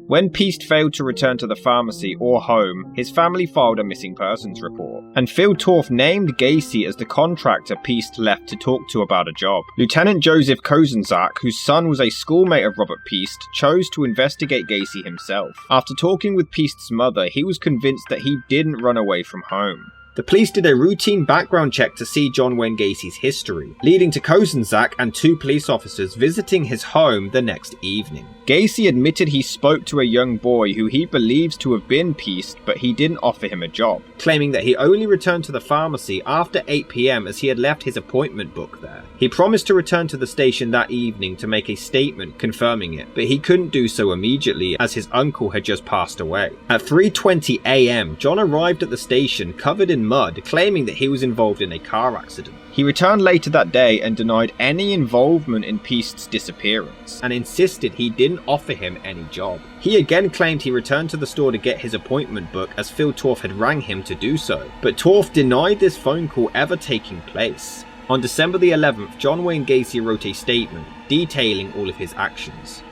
When Peast failed to return to the pharmacy or home, his family filed a missing persons report, and Phil Torf named Gacy as the contractor Peast left to talk to about a job. Lieutenant Joseph Kozenzak, whose son was a schoolmate of Robert Peast, chose to investigate Gacy himself. After talking with Peast's mother, he was convinced that he didn't run away from home. The police did a routine background check to see John Wayne Gacy's history, leading to Kozenzak and 2 police officers visiting his home the next evening. Gacy admitted he spoke to a young boy who he believes to have been pieced, but he didn't offer him a job, claiming that he only returned to the pharmacy after 8 p.m. as he had left his appointment book there. He promised to return to the station that evening to make a statement confirming it, but he couldn't do so immediately as his uncle had just passed away. At 3:20 a.m., John arrived at the station covered in mud, claiming that he was involved in a car accident. He returned later that day and denied any involvement in Piest's disappearance, and insisted he didn't offer him any job. He again claimed he returned to the store to get his appointment book as Phil Torf had rang him to do so, but Torf denied this phone call ever taking place. On December the 11th, John Wayne Gacy wrote a statement detailing all of his actions.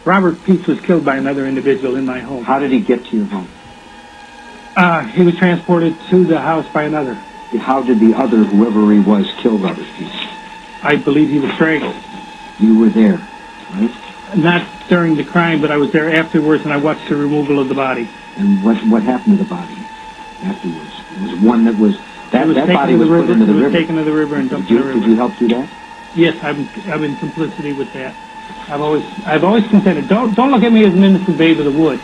Robert Piest was killed by another individual in my home. How did he get to your home? He was transported to the house by another. How did the other, whoever he was, kill Robert Piest? I believe he was strangled. You were there, right? Not during the crime, but I was there afterwards, and I watched the removal of the body. And what happened to the body afterwards? It was one that was... That body was put into the river. It was taken to the river and dumped in the river. Did you help do that? Yes, I'm in complicity with that. I've always contended. Don't look at me as an innocent babe of the woods.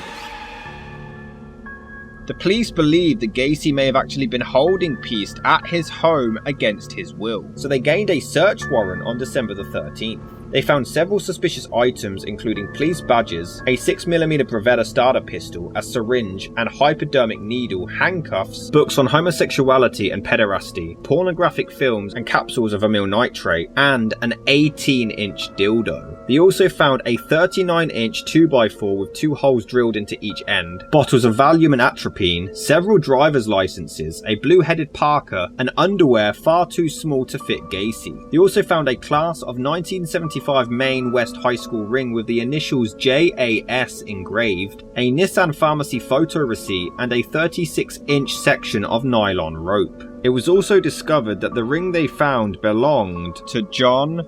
The police believe that Gacy may have actually been holding Piest at his home against his will, so they gained a search warrant on December the 13th. They found several suspicious items including police badges, a 6mm Beretta starter pistol, a syringe and hypodermic needle, handcuffs, books on homosexuality and pederasty, pornographic films and capsules of amyl nitrate, and an 18-inch dildo. They also found a 39-inch 2x4 with 2 holes drilled into each end, bottles of Valium and atropine, several driver's licenses, a blue-headed Parker, and underwear far too small to fit Gacy. They also found a class of 1975 Maine West High School ring with the initials JAS engraved, a Nissan Pharmacy photo receipt, and a 36-inch section of nylon rope. It was also discovered that the ring they found belonged to John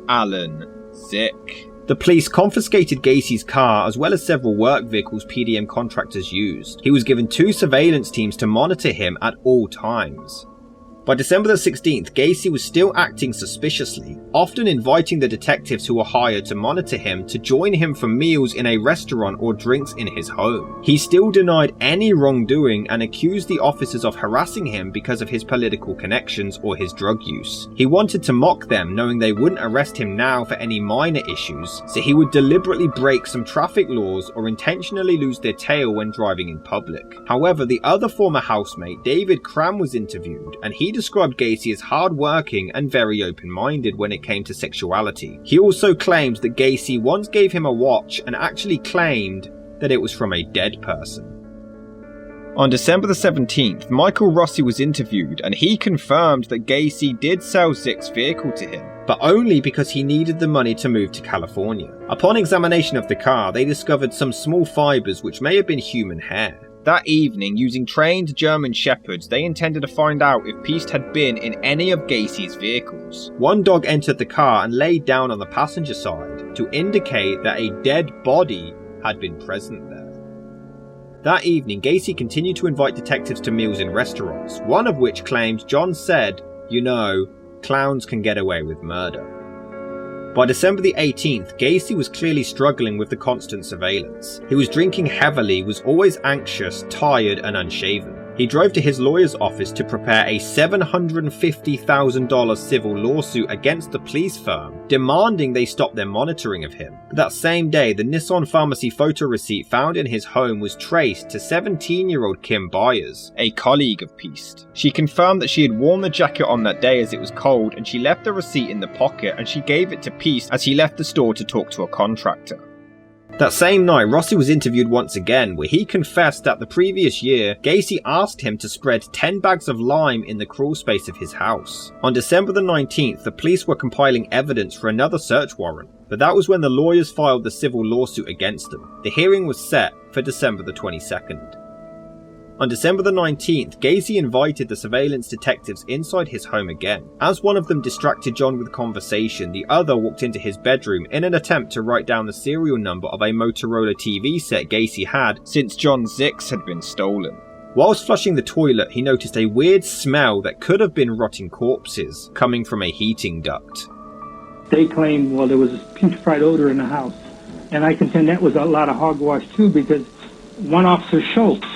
Allen Zick. The police confiscated Gacy's car as well as several work vehicles PDM contractors used. He was given 2 surveillance teams to monitor him at all times. By December the 16th, Gacy was still acting suspiciously, often inviting the detectives who were hired to monitor him to join him for meals in a restaurant or drinks in his home. He still denied any wrongdoing and accused the officers of harassing him because of his political connections or his drug use. He wanted to mock them, knowing they wouldn't arrest him now for any minor issues, so he would deliberately break some traffic laws or intentionally lose their tail when driving in public. However, the other former housemate, David Cram, was interviewed, and he described Gacy as hard-working and very open-minded when it came to sexuality. He also claimed that Gacy once gave him a watch and actually claimed that it was from a dead person. On December the 17th, Michael Rossi was interviewed and he confirmed that Gacy did sell Zick's vehicle to him, but only because he needed the money to move to California. Upon examination of the car, they discovered some small fibers which may have been human hair. That evening, using trained German shepherds, they intended to find out if Piest had been in any of Gacy's vehicles. One dog entered the car and laid down on the passenger side to indicate that a dead body had been present there. That evening, Gacy continued to invite detectives to meals in restaurants, one of which claimed John said, "You know, clowns can get away with murder." By December the 18th, Gacy was clearly struggling with the constant surveillance. He was drinking heavily, was always anxious, tired and unshaven. He drove to his lawyer's office to prepare a $750,000 civil lawsuit against the police firm, demanding they stop their monitoring of him. But that same day, the Nissan Pharmacy photo receipt found in his home was traced to 17-year-old Kim Byers, a colleague of Piest. She confirmed that she had worn the jacket on that day as it was cold, and she left the receipt in the pocket and she gave it to Piest as he left the store to talk to a contractor. That same night, Rossi was interviewed once again, where he confessed that the previous year, Gacy asked him to spread 10 bags of lime in the crawl space of his house. On December the 19th, the police were compiling evidence for another search warrant, but that was when the lawyers filed the civil lawsuit against them. The hearing was set for December the 22nd. On December the 19th, Gacy invited the surveillance detectives inside his home again. As one of them distracted John with conversation, the other walked into his bedroom in an attempt to write down the serial number of a Motorola TV set Gacy had since John Zick's had been stolen. Whilst flushing the toilet, he noticed a weird smell that could have been rotting corpses coming from a heating duct. They claim, well, there was a putrefied odor in the house. And I contend that was a lot of hogwash too, because one officer, Schultz,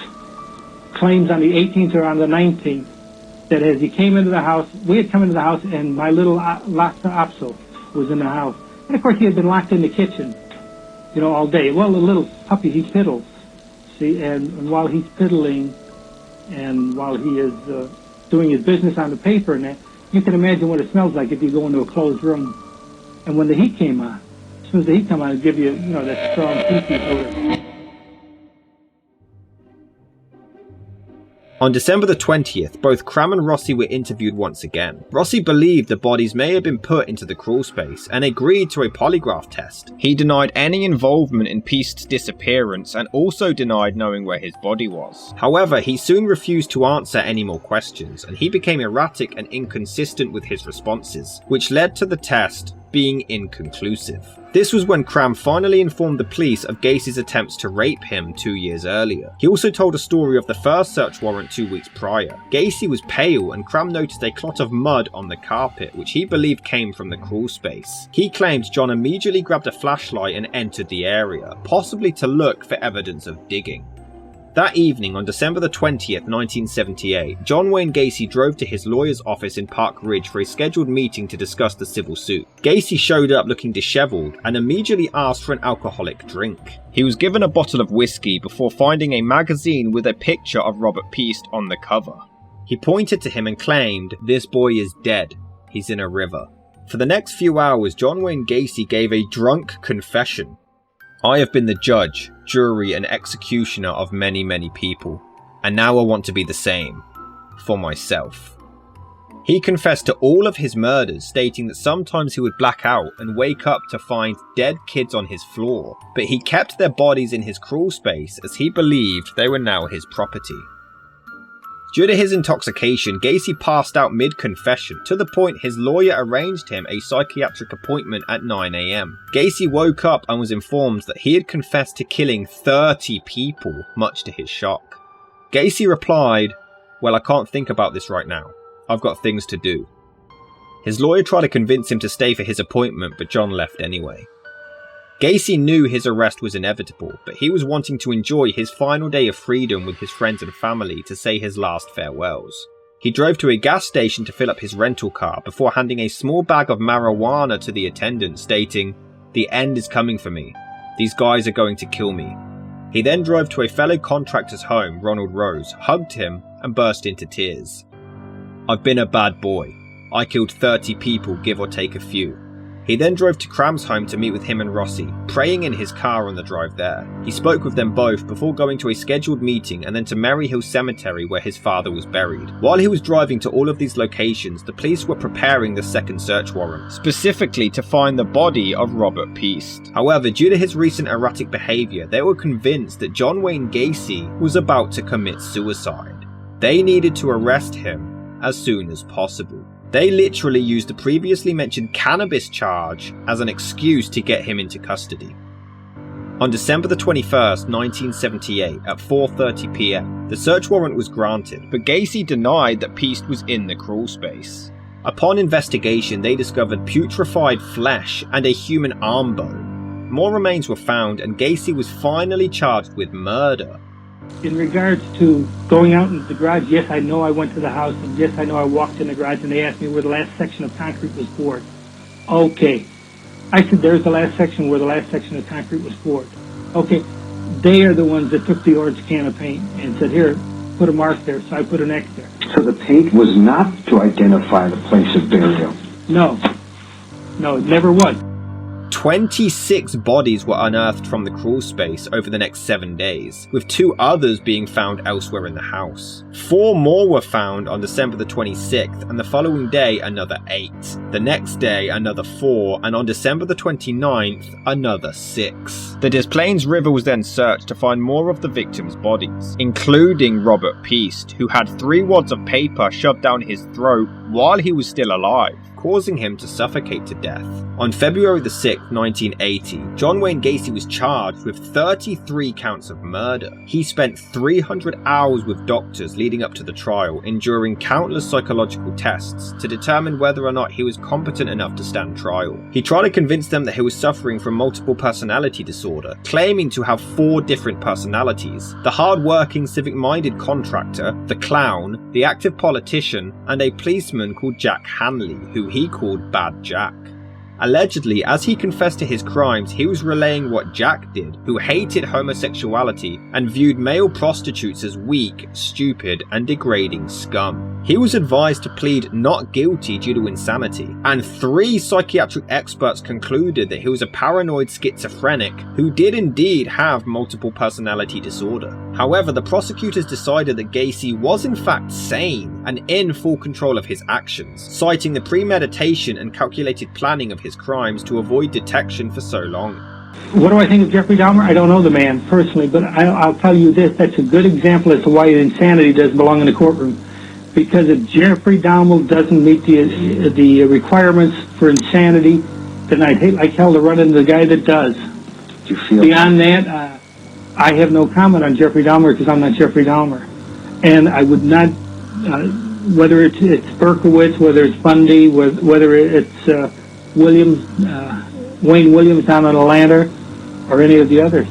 claims on the 18th or on the 19th that as he came into the house, we had come into the house and my little Lhasa Apso was in the house. And of course he had been locked in the kitchen, all day. Well, the little puppy, he piddles, see, and while he's piddling and while he is doing his business on the paper and that, you can imagine what it smells like if you go into a closed room. And when the heat came on, as soon as the heat came on, it'd give you, that strong feces odor. On December the 20th, both Cram and Rossi were interviewed once again. Rossi believed the bodies may have been put into the crawl space and agreed to a polygraph test. He denied any involvement in Pieste's disappearance and also denied knowing where his body was. However, he soon refused to answer any more questions, and he became erratic and inconsistent with his responses, which led to the test being inconclusive. This was when Cram finally informed the police of Gacy's attempts to rape him 2 years earlier. He also told a story of the first search warrant 2 weeks prior. Gacy was pale and Cram noticed a clot of mud on the carpet, which he believed came from the crawl space. He claimed John immediately grabbed a flashlight and entered the area, possibly to look for evidence of digging. That evening, on December the 20th, 1978, John Wayne Gacy drove to his lawyer's office in Park Ridge for a scheduled meeting to discuss the civil suit. Gacy showed up looking disheveled and immediately asked for an alcoholic drink. He was given a bottle of whiskey before finding a magazine with a picture of Robert Pieste on the cover. He pointed to him and claimed, "This boy is dead. He's in a river." For the next few hours, John Wayne Gacy gave a drunk confession. "I have been the judge, jury and executioner of many, many people, and now I want to be the same, for myself." He confessed to all of his murders, stating that sometimes he would black out and wake up to find dead kids on his floor, but he kept their bodies in his crawl space as he believed they were now his property. Due to his intoxication, Gacy passed out mid-confession, to the point his lawyer arranged him a psychiatric appointment at 9 AM. Gacy woke up and was informed that he had confessed to killing 30 people, much to his shock. Gacy replied, "Well, I can't think about this right now. I've got things to do." His lawyer tried to convince him to stay for his appointment, but John left anyway. Gacy knew his arrest was inevitable, but he was wanting to enjoy his final day of freedom with his friends and family to say his last farewells. He drove to a gas station to fill up his rental car before handing a small bag of marijuana to the attendant, stating, "The end is coming for me. These guys are going to kill me." He then drove to a fellow contractor's home, Ronald Rose, hugged him, and burst into tears. "I've been a bad boy. I killed 30 people, give or take a few." He then drove to Cram's home to meet with him and Rossi, praying in his car on the drive there. He spoke with them both before going to a scheduled meeting and then to Mary Hill Cemetery where his father was buried. While he was driving to all of these locations, the police were preparing the second search warrant, specifically to find the body of Robert Pieste. However, due to his recent erratic behaviour, they were convinced that John Wayne Gacy was about to commit suicide. They needed to arrest him as soon as possible. They literally used the previously mentioned cannabis charge as an excuse to get him into custody. On December the 21st, 1978, at 4:30 PM, the search warrant was granted, but Gacy denied that Pieste was in the crawl space. Upon investigation, they discovered putrefied flesh and a human arm bone. More remains were found, and Gacy was finally charged with murder. In regards to going out into the garage, yes, I know I went to the house, and yes, I know I walked in the garage, and they asked me where the last section of concrete was poured. Okay. I said, there's the last section where the last section of concrete was poured. Okay. They are the ones that took the orange can of paint and said, here, put a mark there, so I put an X there. So the paint was not to identify the place of burial? No. No, it never was. 26 bodies were unearthed from the crawl space over the next 7 days, with 2 others being found elsewhere in the house. 4 more were found on December the 26th, and the following day another 8. The next day another 4, and on December the 29th another 6. The Des Plaines River was then searched to find more of the victims' bodies, including Robert Pieste, who had 3 wads of paper shoved down his throat while he was still alive, causing him to suffocate to death. On February the 6th, 1980, John Wayne Gacy was charged with 33 counts of murder. He spent 300 hours with doctors leading up to the trial, enduring countless psychological tests to determine whether or not he was competent enough to stand trial. He tried to convince them that he was suffering from multiple personality disorder, claiming to have 4 different personalities: the hard-working, civic-minded contractor, the clown, the active politician, and a policeman called Jack Hanley, who he called Bad Jack. Allegedly, as he confessed to his crimes, he was relaying what Jack did, who hated homosexuality and viewed male prostitutes as weak, stupid, and degrading scum. He was advised to plead not guilty due to insanity, and 3 psychiatric experts concluded that he was a paranoid schizophrenic who did indeed have multiple personality disorder. However, the prosecutors decided that Gacy was in fact sane and in full control of his actions, citing the premeditation and calculated planning of his crimes to avoid detection for so long. What do I think of Jeffrey Dahmer? I don't know the man personally, but I'll tell you this, that's a good example as to why insanity doesn't belong in the courtroom. Because if Jeffrey Dahmer doesn't meet the requirements for insanity, then I'd hate like hell to run into the guy that does. Do you feel Beyond that, I have no comment on Jeffrey Dahmer because I'm not Jeffrey Dahmer. And I would not, whether it's Berkowitz, whether it's Bundy, whether it's Williams, Wayne Williams down in Atlanta, or any of the others,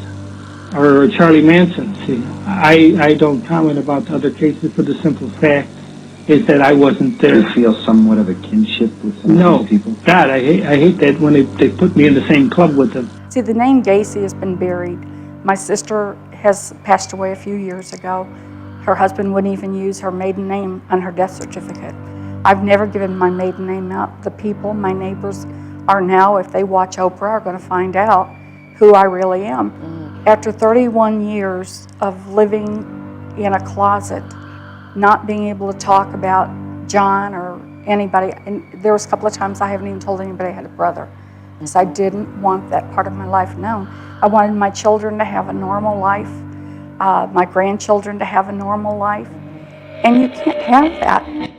or Charlie Manson. See, I don't comment about other cases for the simple fact is that I wasn't there. Do you feel somewhat of a kinship with some of these people? God, I hate that when they put me in the same club with them. See, the name Gacy has been buried. My sister has passed away a few years ago. Her husband wouldn't even use her maiden name on her death certificate. I've never given my maiden name out. The people, my neighbors, are now, if they watch Oprah, are going to find out who I really am. After 31 years of living in a closet, not being able to talk about John or anybody, and there was a couple of times I haven't even told anybody I had a brother, because I didn't want that part of my life known. I wanted my children to have a normal life, my grandchildren to have a normal life, and you can't have that.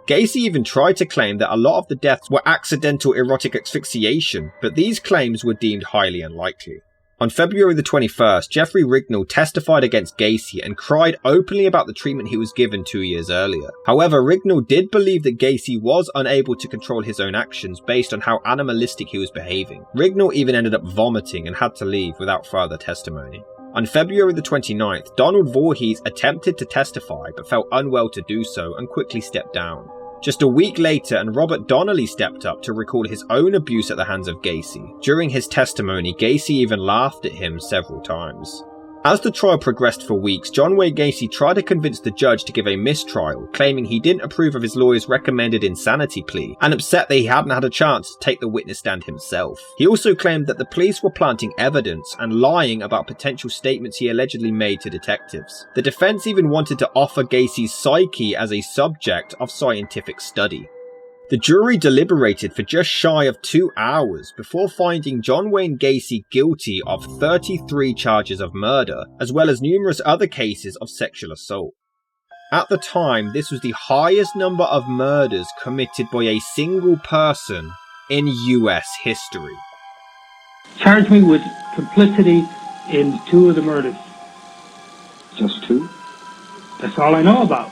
Gacy even tried to claim that a lot of the deaths were accidental erotic asphyxiation, but these claims were deemed highly unlikely. On February the 21st, Jeffrey Rignall testified against Gacy and cried openly about the treatment he was given 2 years earlier. However, Rignall did believe that Gacy was unable to control his own actions based on how animalistic he was behaving. Rignall even ended up vomiting and had to leave without further testimony. On February the 29th, Donald Voorhees attempted to testify but felt unwell to do so and quickly stepped down. Just a week later, and Robert Donnelly stepped up to recall his own abuse at the hands of Gacy. During his testimony, Gacy even laughed at him several times. As the trial progressed for weeks, John Wayne Gacy tried to convince the judge to give a mistrial, claiming he didn't approve of his lawyer's recommended insanity plea, and upset that he hadn't had a chance to take the witness stand himself. He also claimed that the police were planting evidence and lying about potential statements he allegedly made to detectives. The defense even wanted to offer Gacy's psyche as a subject of scientific study. The jury deliberated for just shy of 2 hours before finding John Wayne Gacy guilty of 33 charges of murder, as well as numerous other cases of sexual assault. At the time, this was the highest number of murders committed by a single person in US history. Charged me with complicity in 2 of the murders. Just 2? That's all I know about.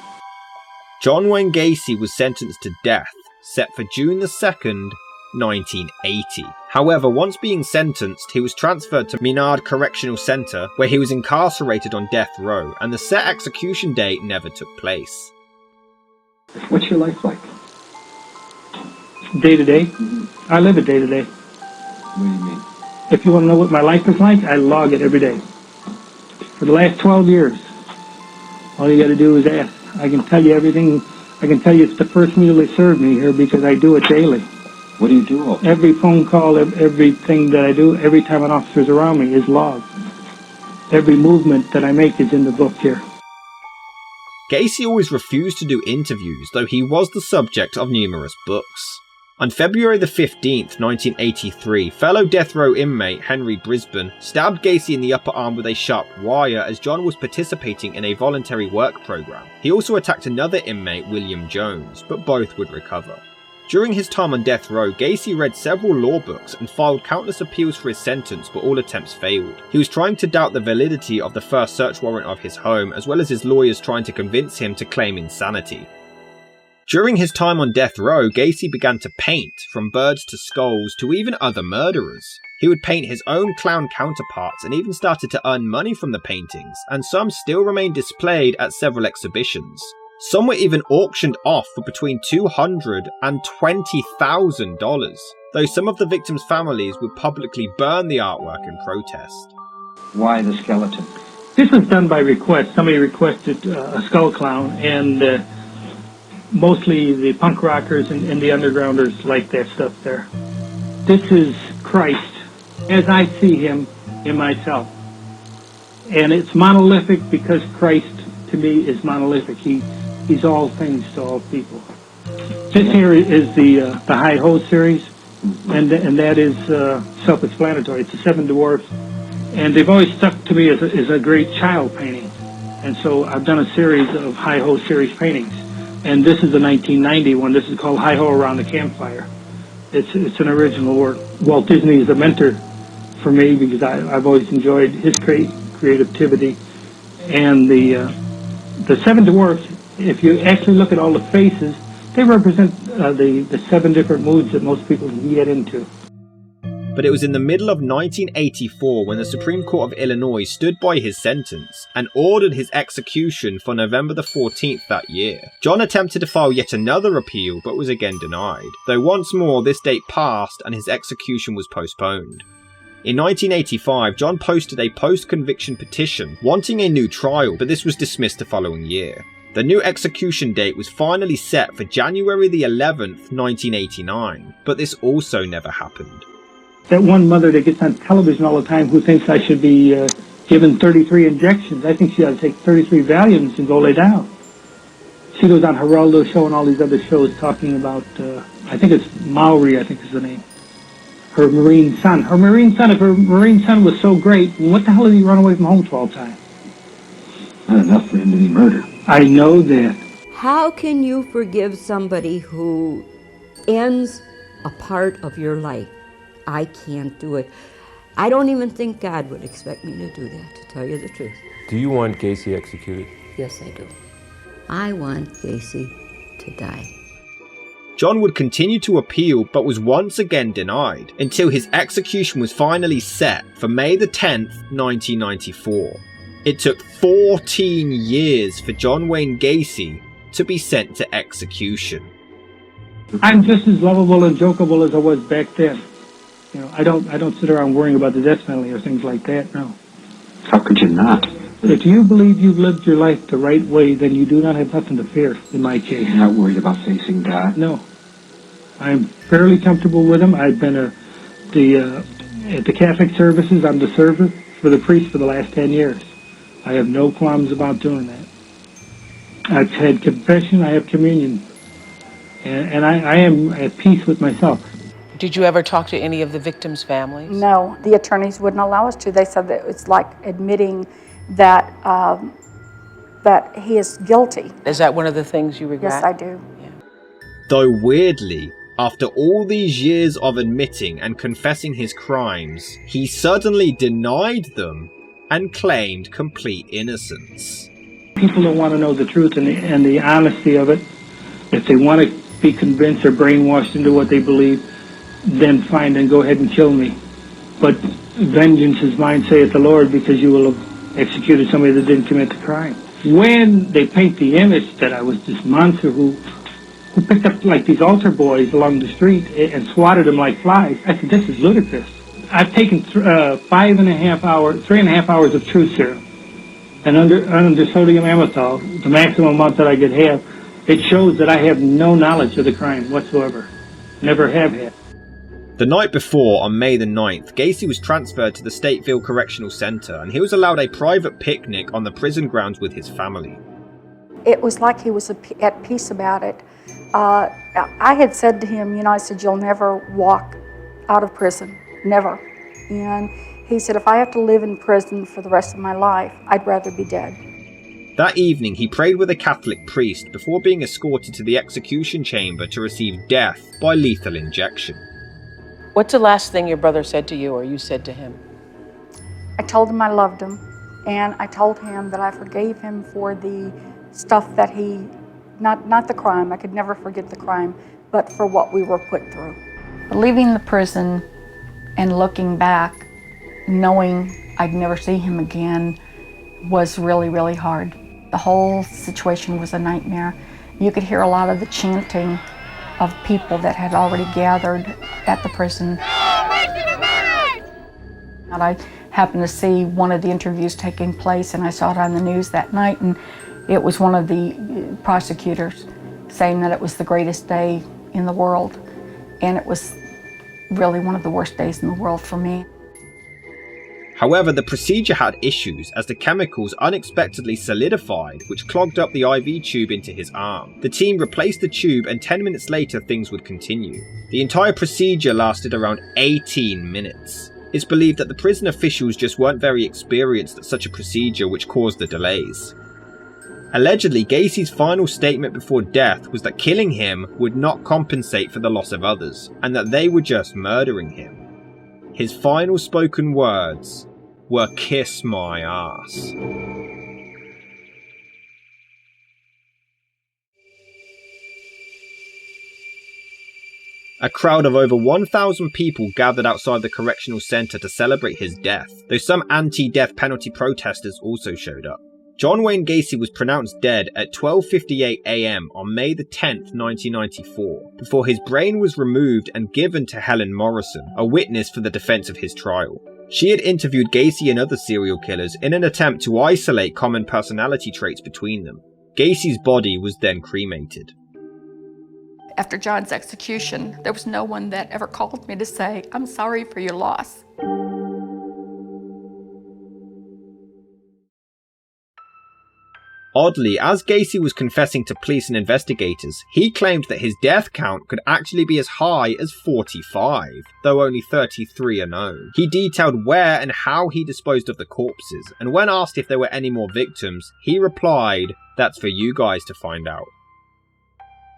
John Wayne Gacy was sentenced to death, set for June the 2nd, 1980. However, once being sentenced, he was transferred to Menard Correctional Center, where he was incarcerated on death row, and the set execution date never took place. What's your life like? Day to day? I live it day to day. What do you mean? If you want to know what my life is like, I log it every day. For the last 12 years, all you got to do is ask. I can tell you everything. I can tell you it's the first meal they served me here because I do it daily. What do you do all day? Every phone call, everything that I do, every time an officer's around me is logged. Every movement that I make is in the book here. Gacy always refused to do interviews, though he was the subject of numerous books. On February the 15th, 1983, fellow death row inmate Henry Brisbane stabbed Gacy in the upper arm with a sharp wire as John was participating in a voluntary work program. He also attacked another inmate, William Jones, but both would recover. During his time on death row, Gacy read several law books and filed countless appeals for his sentence, but all attempts failed. He was trying to doubt the validity of the first search warrant of his home, as well as his lawyers trying to convince him to claim insanity. During his time on death row, Gacy began to paint, from birds to skulls to even other murderers. He would paint his own clown counterparts and even started to earn money from the paintings, and some still remain displayed at several exhibitions. Some were even auctioned off for between $200,000 and $20,000, though some of the victims' families would publicly burn the artwork in protest. Why the skeleton? This was done by request. Somebody requested a skull clown, and mostly the punk rockers and the undergrounders like that stuff there. This is Christ, as I see him in myself. And it's monolithic because Christ, to me, is monolithic. He's all things to all people. This here is the Hi-Ho series, and that is self-explanatory. It's the Seven Dwarfs, and they've always stuck to me as a great child painting. And so I've done a series of Hi-Ho series paintings, and this is the 1990 one. This is called Hi-Ho Around the Campfire. It's an original work. Walt Disney is a mentor for me because I've always enjoyed his creativity, and the Seven Dwarfs. If you actually look at all the faces, they represent the 7 different moods that most people can get into. But it was in the middle of 1984 when the Supreme Court of Illinois stood by his sentence and ordered his execution for November the 14th that year. John attempted to file yet another appeal but was again denied, though once more this date passed and his execution was postponed. In 1985, John posted a post-conviction petition wanting a new trial, but this was dismissed the following year. The new execution date was finally set for January the 11th, 1989, but this also never happened. That one mother that gets on television all the time who thinks I should be given 33 injections, I think she ought to take 33 Valiums and go lay down. She goes on Geraldo's show and all these other shows talking about, I think it's Maori, I think is the name. Her Marine son. If her Marine son was so great, what the hell did he run away from home for all the time? Not enough for him to be murdered. I know that. How can you forgive somebody who ends a part of your life? I can't do it. I don't even think God would expect me to do that, to tell you the truth. Do you want Gacy executed? Yes, I do. I want Gacy to die. John would continue to appeal but was once again denied until his execution was finally set for May the 10th, 1994. It took 14 years for John Wayne Gacy to be sent to execution. I'm just as lovable and jokeable as I was back then. You know, I don't sit around worrying about the death penalty or things like that, no. How could you not? If you believe you've lived your life the right way, then you do not have nothing to fear, in my case. You're not worried about facing God? No. I'm fairly comfortable with him. I've been at the Catholic services. I'm the servant for the priest for the last 10 years. I have no qualms about doing that. I've had confession, I have communion, and I am at peace with myself. Did you ever talk to any of the victims' families? No, the attorneys wouldn't allow us to. They said that it's like admitting that that he is guilty. Is that one of the things you regret? Yes, I do. Yeah. Though weirdly, after all these years of admitting and confessing his crimes, he suddenly denied them and claimed complete innocence. People don't want to know the truth and the honesty of it. If they want to be convinced or brainwashed into what they believe, then fine, then go ahead and kill me. But vengeance is mine, saith the Lord, because you will have executed somebody that didn't commit the crime. When they paint the image that I was this monster who picked up like these altar boys along the street and swatted them like flies, I said, this is ludicrous. I've taken 3.5 hours of truth serum, and under sodium amytal, the maximum amount that I could have, it shows that I have no knowledge of the crime whatsoever. Never have had. The night before, on May the 9th, Gacy was transferred to the Stateville Correctional Center and he was allowed a private picnic on the prison grounds with his family. It was like he was at peace about it. I had said to him, I said, you'll never walk out of prison, never. And he said, if I have to live in prison for the rest of my life, I'd rather be dead. That evening, he prayed with a Catholic priest before being escorted to the execution chamber to receive death by lethal injection. What's the last thing your brother said to you or you said to him? I told him I loved him, and I told him that I forgave him for the stuff that he, not the crime, I could never forget the crime, but for what we were put through. Leaving the prison and looking back, knowing I'd never see him again, was really, really hard. The whole situation was a nightmare. You could hear a lot of the chanting of people that had already gathered at the prison. And I happened to see one of the interviews taking place, and I saw it on the news that night, and it was one of the prosecutors saying that it was the greatest day in the world, and it was really one of the worst days in the world for me. However, the procedure had issues as the chemicals unexpectedly solidified, which clogged up the IV tube into his arm. The team replaced the tube, and 10 minutes later things would continue. The entire procedure lasted around 18 minutes. It's believed that the prison officials just weren't very experienced at such a procedure, which caused the delays. Allegedly, Gacy's final statement before death was that killing him would not compensate for the loss of others, and that they were just murdering him. His final spoken words were, "Kiss my ass." A crowd of over 1,000 people gathered outside the correctional centre to celebrate his death, though some anti-death penalty protesters also showed up. John Wayne Gacy was pronounced dead at 12:58 a.m. on May 10, 1994, before his brain was removed and given to Helen Morrison, a witness for the defense of his trial. She had interviewed Gacy and other serial killers in an attempt to isolate common personality traits between them. Gacy's body was then cremated. After John's execution, there was no one that ever called me to say, "I'm sorry for your loss." Oddly, as Gacy was confessing to police and investigators, he claimed that his death count could actually be as high as 45, though only 33 are known. He detailed where and how he disposed of the corpses, and when asked if there were any more victims, he replied, "That's for you guys to find out."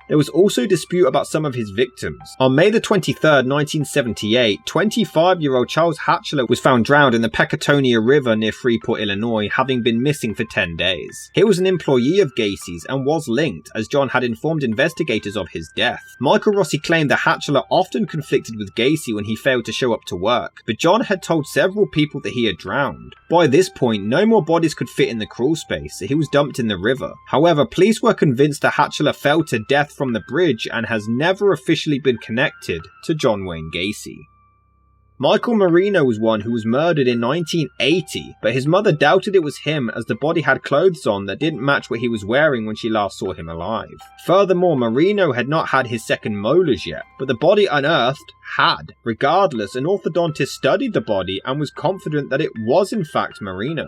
There was also dispute about some of his victims. On May 23, 1978, 25-year-old Charles Hatchler was found drowned in the Pecatonia River near Freeport, Illinois, having been missing for 10 days. He was an employee of Gacy's and was linked, as John had informed investigators of his death. Michael Rossi claimed that Hatchler often conflicted with Gacy when he failed to show up to work, but John had told several people that he had drowned. By this point, no more bodies could fit in the crawl space, so he was dumped in the river. However, police were convinced that Hatchler fell to death from the bridge and has never officially been connected to John Wayne Gacy. Michael Marino was one who was murdered in 1980, but his mother doubted it was him as the body had clothes on that didn't match what he was wearing when she last saw him alive. Furthermore, Marino had not had his second molars yet, but the body unearthed had. Regardless, an orthodontist studied the body and was confident that it was in fact Marino.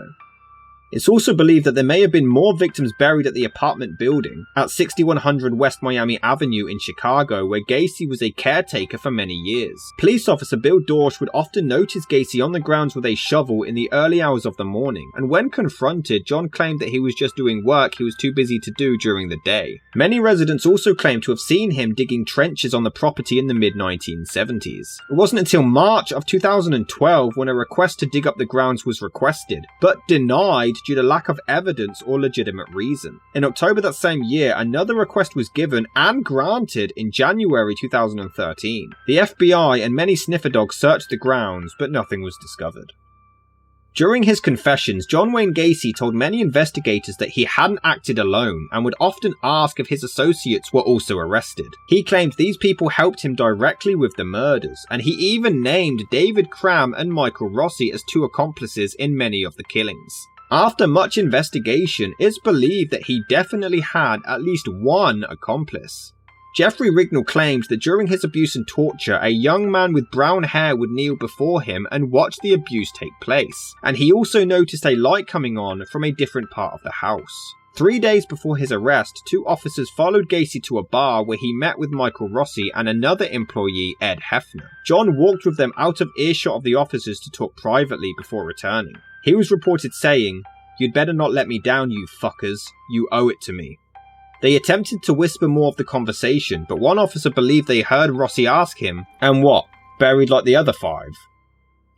It's also believed that there may have been more victims buried at the apartment building at 6100 West Miami Avenue in Chicago, where Gacy was a caretaker for many years. Police officer Bill Dorsch would often notice Gacy on the grounds with a shovel in the early hours of the morning, and when confronted, John claimed that he was just doing work he was too busy to do during the day. Many residents also claimed to have seen him digging trenches on the property in the mid-1970s. It wasn't until March of 2012 when a request to dig up the grounds was requested, but denied due to lack of evidence or legitimate reason. In October that same year, another request was given and granted in January 2013. The FBI and many sniffer dogs searched the grounds, but nothing was discovered. During his confessions, John Wayne Gacy told many investigators that he hadn't acted alone and would often ask if his associates were also arrested. He claimed these people helped him directly with the murders, and he even named David Cram and Michael Rossi as two accomplices in many of the killings. After much investigation, it's believed that he definitely had at least one accomplice. Jeffrey Rignall claimed that during his abuse and torture, a young man with brown hair would kneel before him and watch the abuse take place, and he also noticed a light coming on from a different part of the house. 3 days before his arrest, 2 officers followed Gacy to a bar where he met with Michael Rossi and another employee, Ed Hefner. John walked with them out of earshot of the officers to talk privately before returning. He was reported saying, "You'd better not let me down, you fuckers. You owe it to me." They attempted to whisper more of the conversation, but one officer believed they heard Rossi ask him, "And what, buried like the other 5?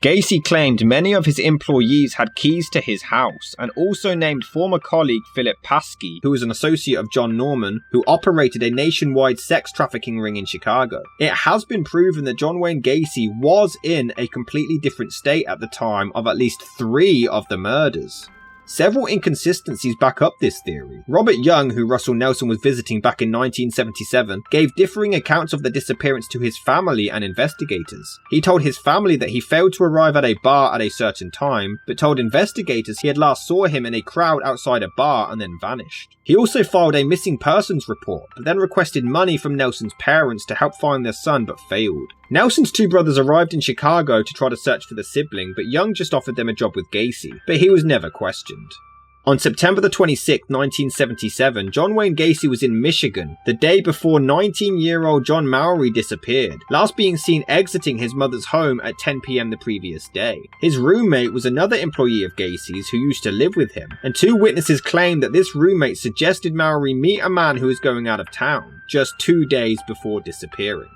Gacy claimed many of his employees had keys to his house, and also named former colleague Philip Paskey, who was an associate of John Norman, who operated a nationwide sex trafficking ring in Chicago. It has been proven that John Wayne Gacy was in a completely different state at the time of at least 3 of the murders. Several inconsistencies back up this theory. Robert Young, who Russell Nelson was visiting back in 1977, gave differing accounts of the disappearance to his family and investigators. He told his family that he failed to arrive at a bar at a certain time, but told investigators he had last saw him in a crowd outside a bar and then vanished. He also filed a missing persons report, but then requested money from Nelson's parents to help find their son, but failed. Nelson's 2 brothers arrived in Chicago to try to search for the sibling, but Young just offered them a job with Gacy, but he was never questioned. On September the 26th, 1977, John Wayne Gacy was in Michigan, the day before 19-year-old John Mowry disappeared, last being seen exiting his mother's home at 10 p.m. the previous day. His roommate was another employee of Gacy's who used to live with him, and 2 witnesses claimed that this roommate suggested Mowry meet a man who was going out of town, just 2 days before disappearing.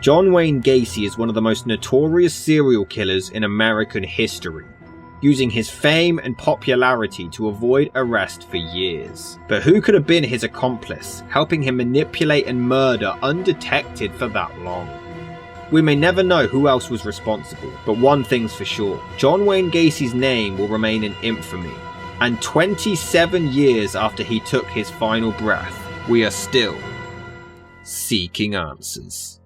John Wayne Gacy is one of the most notorious serial killers in American history, using his fame and popularity to avoid arrest for years. But who could have been his accomplice, helping him manipulate and murder undetected for that long? We may never know who else was responsible, but one thing's for sure, John Wayne Gacy's name will remain in infamy. And 27 years after he took his final breath, we are still seeking answers.